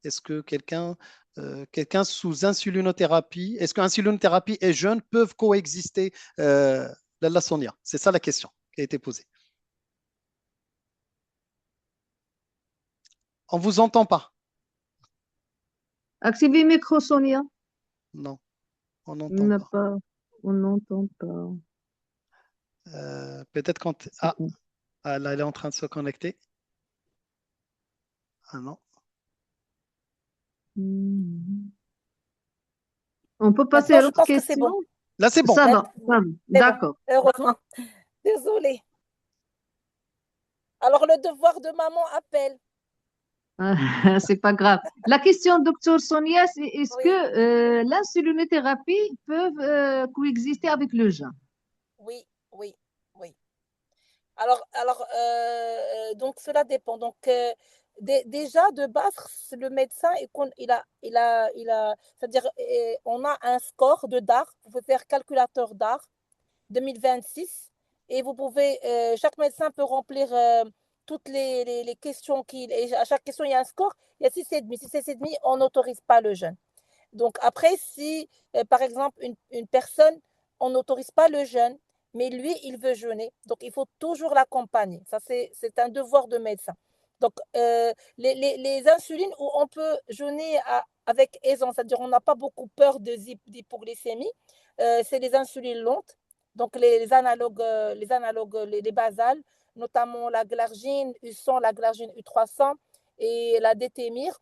Est-ce que quelqu'un sous insulinothérapie, est-ce qu'insulinothérapie et jeûne peuvent coexister la Sonia? C'est ça la question qui a été posée. On ne vous entend pas. Activez le micro, Sonia. Non, on n'entend pas. On n'entend pas. Peut-être quand... Ah, là, elle est en train de se connecter. Ah non. On peut passer à l'autre question? Bon. Là, c'est bon. Ça va. D'accord. Bon. Heureusement. Désolée. Alors, le devoir de maman appelle. C'est pas grave. La question, docteur Sonia, c'est est-ce que l'insulinothérapie peut coexister avec le jeûne? Oui. Alors donc cela dépend. Donc déjà de base, le médecin c'est-à-dire on a un score de DAR. Vous pouvez faire calculateur DAR 2026 et vous pouvez chaque médecin peut remplir toutes les questions et à chaque question il y a un score. Il y a 6,5. Si c'est 6,5, on n'autorise pas le jeûne. Donc après, si par exemple une personne, on n'autorise pas le jeûne, mais lui, il veut jeûner, donc il faut toujours l'accompagner. Ça, c'est un devoir de médecin. Donc les insulines où on peut jeûner avec aisance, c'est-à-dire on n'a pas beaucoup peur d'hypoglycémie, c'est les insulines lentes, donc les analogues, les basales, notamment la glargine U100, la glargine U300 et la détémir.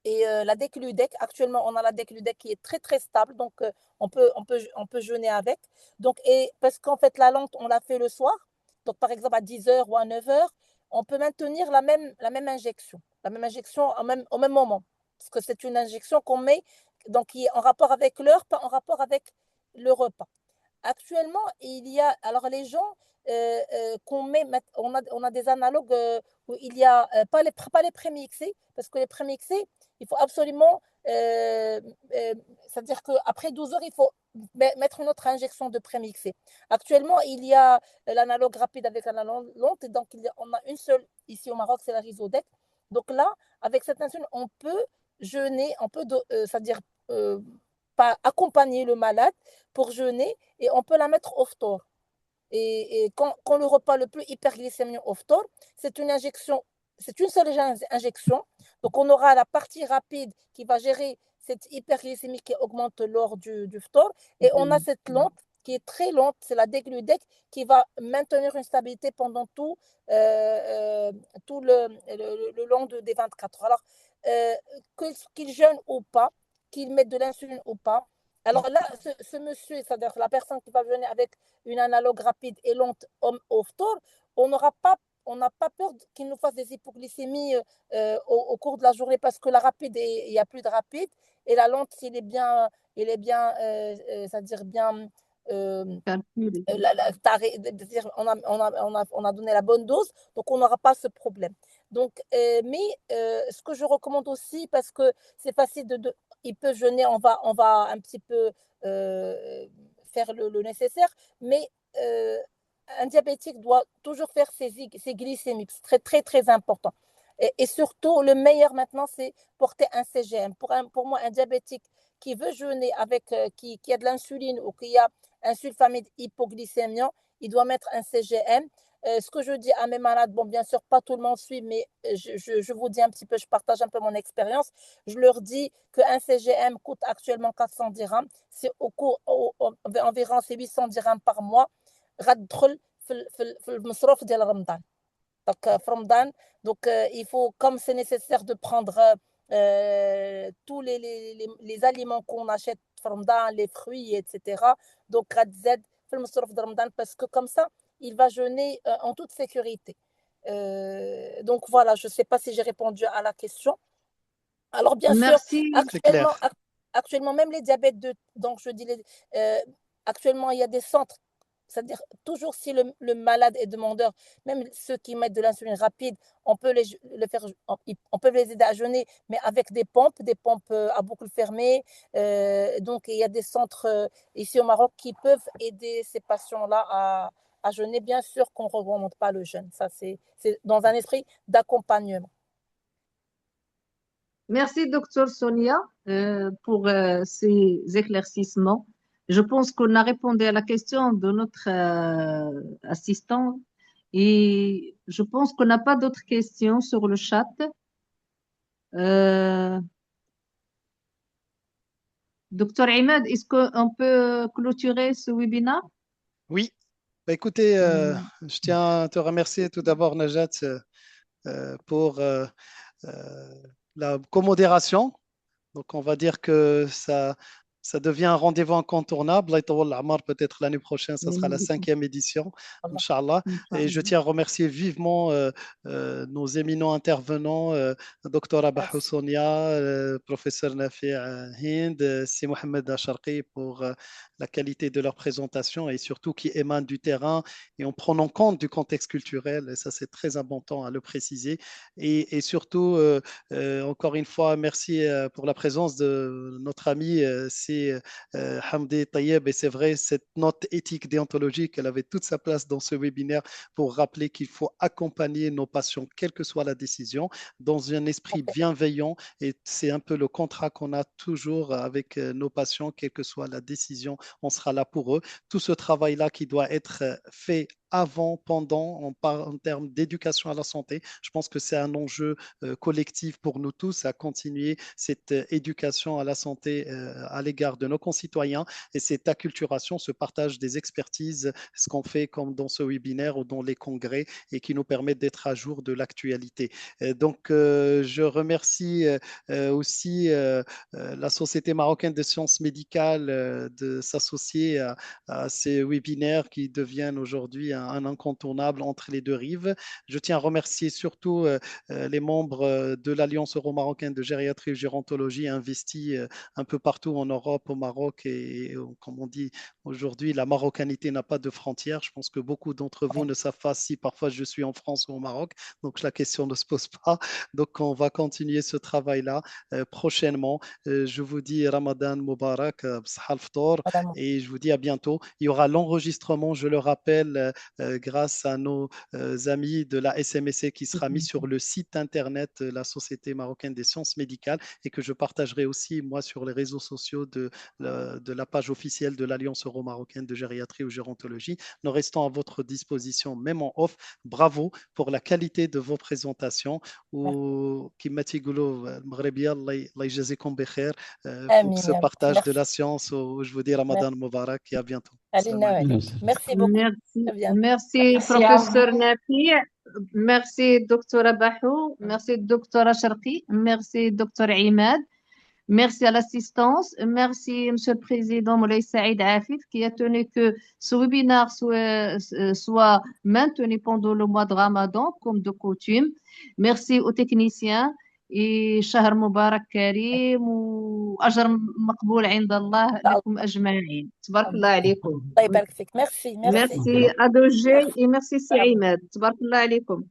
Et la Decludec, actuellement, on a la Decludec qui est très, très stable. Donc, on peut jeûner avec. Donc, parce qu'en fait, la lente, on l'a fait le soir. Donc, par exemple, à 10h ou à 9h, on peut maintenir la même injection. La même injection au même moment. Parce que c'est une injection qu'on met, donc, qui est en rapport avec l'heure, pas en rapport avec le repas. Actuellement, il y a, alors les gens qu'on met, on a des analogues où il n'y a pas les prémixés, parce que les prémixés, il faut absolument, c'est-à-dire qu'après 12 heures, il faut mettre une autre injection de prémixé. Actuellement, il y a l'analogue rapide avec l'analogue lente, et donc on a une seule ici au Maroc, c'est la Rizodec. Donc là, avec cette insuline, on peut jeûner, c'est-à-dire pas accompagner le malade pour jeûner et on peut la mettre off-tor. Et quand le repas le plus hyperglycémique off-tor, c'est une injection, c'est une seule injection. Donc on aura la partie rapide qui va gérer cette hyperglycémie qui augmente lors du phtor. Et on a cette lente qui est très lente, c'est la Degludec, qui va maintenir une stabilité pendant tout le long des 24 heures. Alors, qu'il jeûne ou pas, qu'il mette de l'insuline ou pas. Alors là, ce monsieur, c'est-à-dire la personne qui va venir avec une analogue rapide et lente au phtor, on n'a pas peur qu'il nous fasse des hypoglycémies au cours de la journée parce que la rapide, il n'y a plus de rapide et la lente, c'est-à-dire bien on a donné la bonne dose, donc on n'aura pas ce problème. Donc, mais ce que je recommande aussi, parce que c'est facile il peut jeûner, on va un petit peu faire le nécessaire, mais un diabétique doit toujours faire ses glycémies, c'est très, très, très important. Et surtout, le meilleur maintenant, c'est porter un CGM. Pour moi, un diabétique qui veut jeûner qui a de l'insuline ou qui a un sulfamide hypoglycémiant, il doit mettre un CGM. Ce que je dis à mes malades, bon, bien sûr, pas tout le monde suit, mais je vous dis un petit peu, je partage un peu mon expérience. Je leur dis qu'un CGM coûte actuellement 400 dirhams. C'est environ 800 dirhams par mois. Donc, il faut, comme c'est nécessaire de prendre tous les aliments qu'on achète, les fruits, etc. Donc, في المصروف de Ramadan parce que comme ça, il va jeûner en toute sécurité. Donc voilà, je ne sais pas si j'ai répondu à la question. Alors bien sûr, Merci. C'est clair. actuellement même les diabètes donc je dis actuellement il y a des centres, c'est-à-dire toujours si le malade est demandeur, même ceux qui mettent de l'insuline rapide, on peut on peut les aider à jeûner, mais avec des pompes à boucle fermée. Donc il y a des centres ici au Maroc qui peuvent aider ces patients-là à jeûner. Bien sûr qu'on ne recommande pas le jeûne, ça c'est dans un esprit d'accompagnement. Merci, docteur Sonia, pour ces éclaircissements. Je pense qu'on a répondu à la question de notre assistant et je pense qu'on n'a pas d'autres questions sur le chat. Docteur Imad, est-ce qu'on peut clôturer ce webinaire? Oui. Bah, écoutez, je tiens à te remercier tout d'abord, Najat, pour la commodération. Donc, on va dire que ça devient un rendez-vous incontournable. Peut-être l'année prochaine, ça sera la 5e édition, Inch'Allah. Et je tiens à remercier vivement nos éminents intervenants, Dr. Abahou Sonia, professeur Nafi Hind, Si Mohamed Acharqi pour la qualité de leur présentation et surtout qui émanent du terrain et en prenant compte du contexte culturel. Et ça, c'est très important à le préciser. Et surtout, encore une fois, merci pour la présence de notre ami c'est Hamdi Tayeb. Et c'est vrai, cette note éthique déontologique, elle avait toute sa place dans ce webinaire pour rappeler qu'il faut accompagner nos patients, quelle que soit la décision, dans un esprit bienveillant. Et c'est un peu le contrat qu'on a toujours avec nos patients, quelle que soit la décision, on sera là pour eux. Tout ce travail-là qui doit être fait avant, pendant, en termes d'éducation à la santé. Je pense que c'est un enjeu collectif pour nous tous à continuer cette éducation à la santé à l'égard de nos concitoyens et cette acculturation, ce partage des expertises, ce qu'on fait comme dans ce webinaire ou dans les congrès et qui nous permettent d'être à jour de l'actualité. Donc, je remercie aussi la Société marocaine de sciences médicales de s'associer à ces webinaires qui deviennent aujourd'hui un incontournable entre les deux rives. Je tiens à remercier surtout les membres de l'Alliance euro-marocaine de gériatrie et gérontologie investis un peu partout en Europe, au Maroc et comme on dit aujourd'hui, la marocanité n'a pas de frontières. Je pense que beaucoup d'entre vous ne savent pas si parfois je suis en France ou au Maroc, donc la question ne se pose pas. Donc on va continuer ce travail-là prochainement. Je vous dis Ramadan Mubarak, et je vous dis à bientôt. Il y aura l'enregistrement, je le rappelle, grâce à nos amis de la SMSC qui sera mis sur le site internet de la Société marocaine des sciences médicales et que je partagerai aussi moi sur les réseaux sociaux de la page officielle de l'Alliance euro-marocaine de gériatrie ou gérontologie. Nous restons à votre disposition, même en off. Bravo pour la qualité de vos présentations. وكما تيقولوا المغربيه الله يجازيكم بخير pour ce partage de la science. Je vous dis Ramadan Mubarak et à bientôt. Merci beaucoup. Merci, professeur Nafi. Merci, docteur Abahou. Merci, docteur Acharqi. Merci, docteur Imad. Merci à l'assistance. Merci, monsieur le président Moulay Saïd Afif, qui a tenu que ce webinaire soit maintenu pendant le mois de Ramadan, comme de coutume. Merci aux techniciens. شهر مبارك كريم وأجر مقبول عند الله لكم أجمعين. تبارك الله عليكم. الله يبارك فيك. ميرسي ميرسي أدوجي et merci سي عماد. تبارك الله عليكم.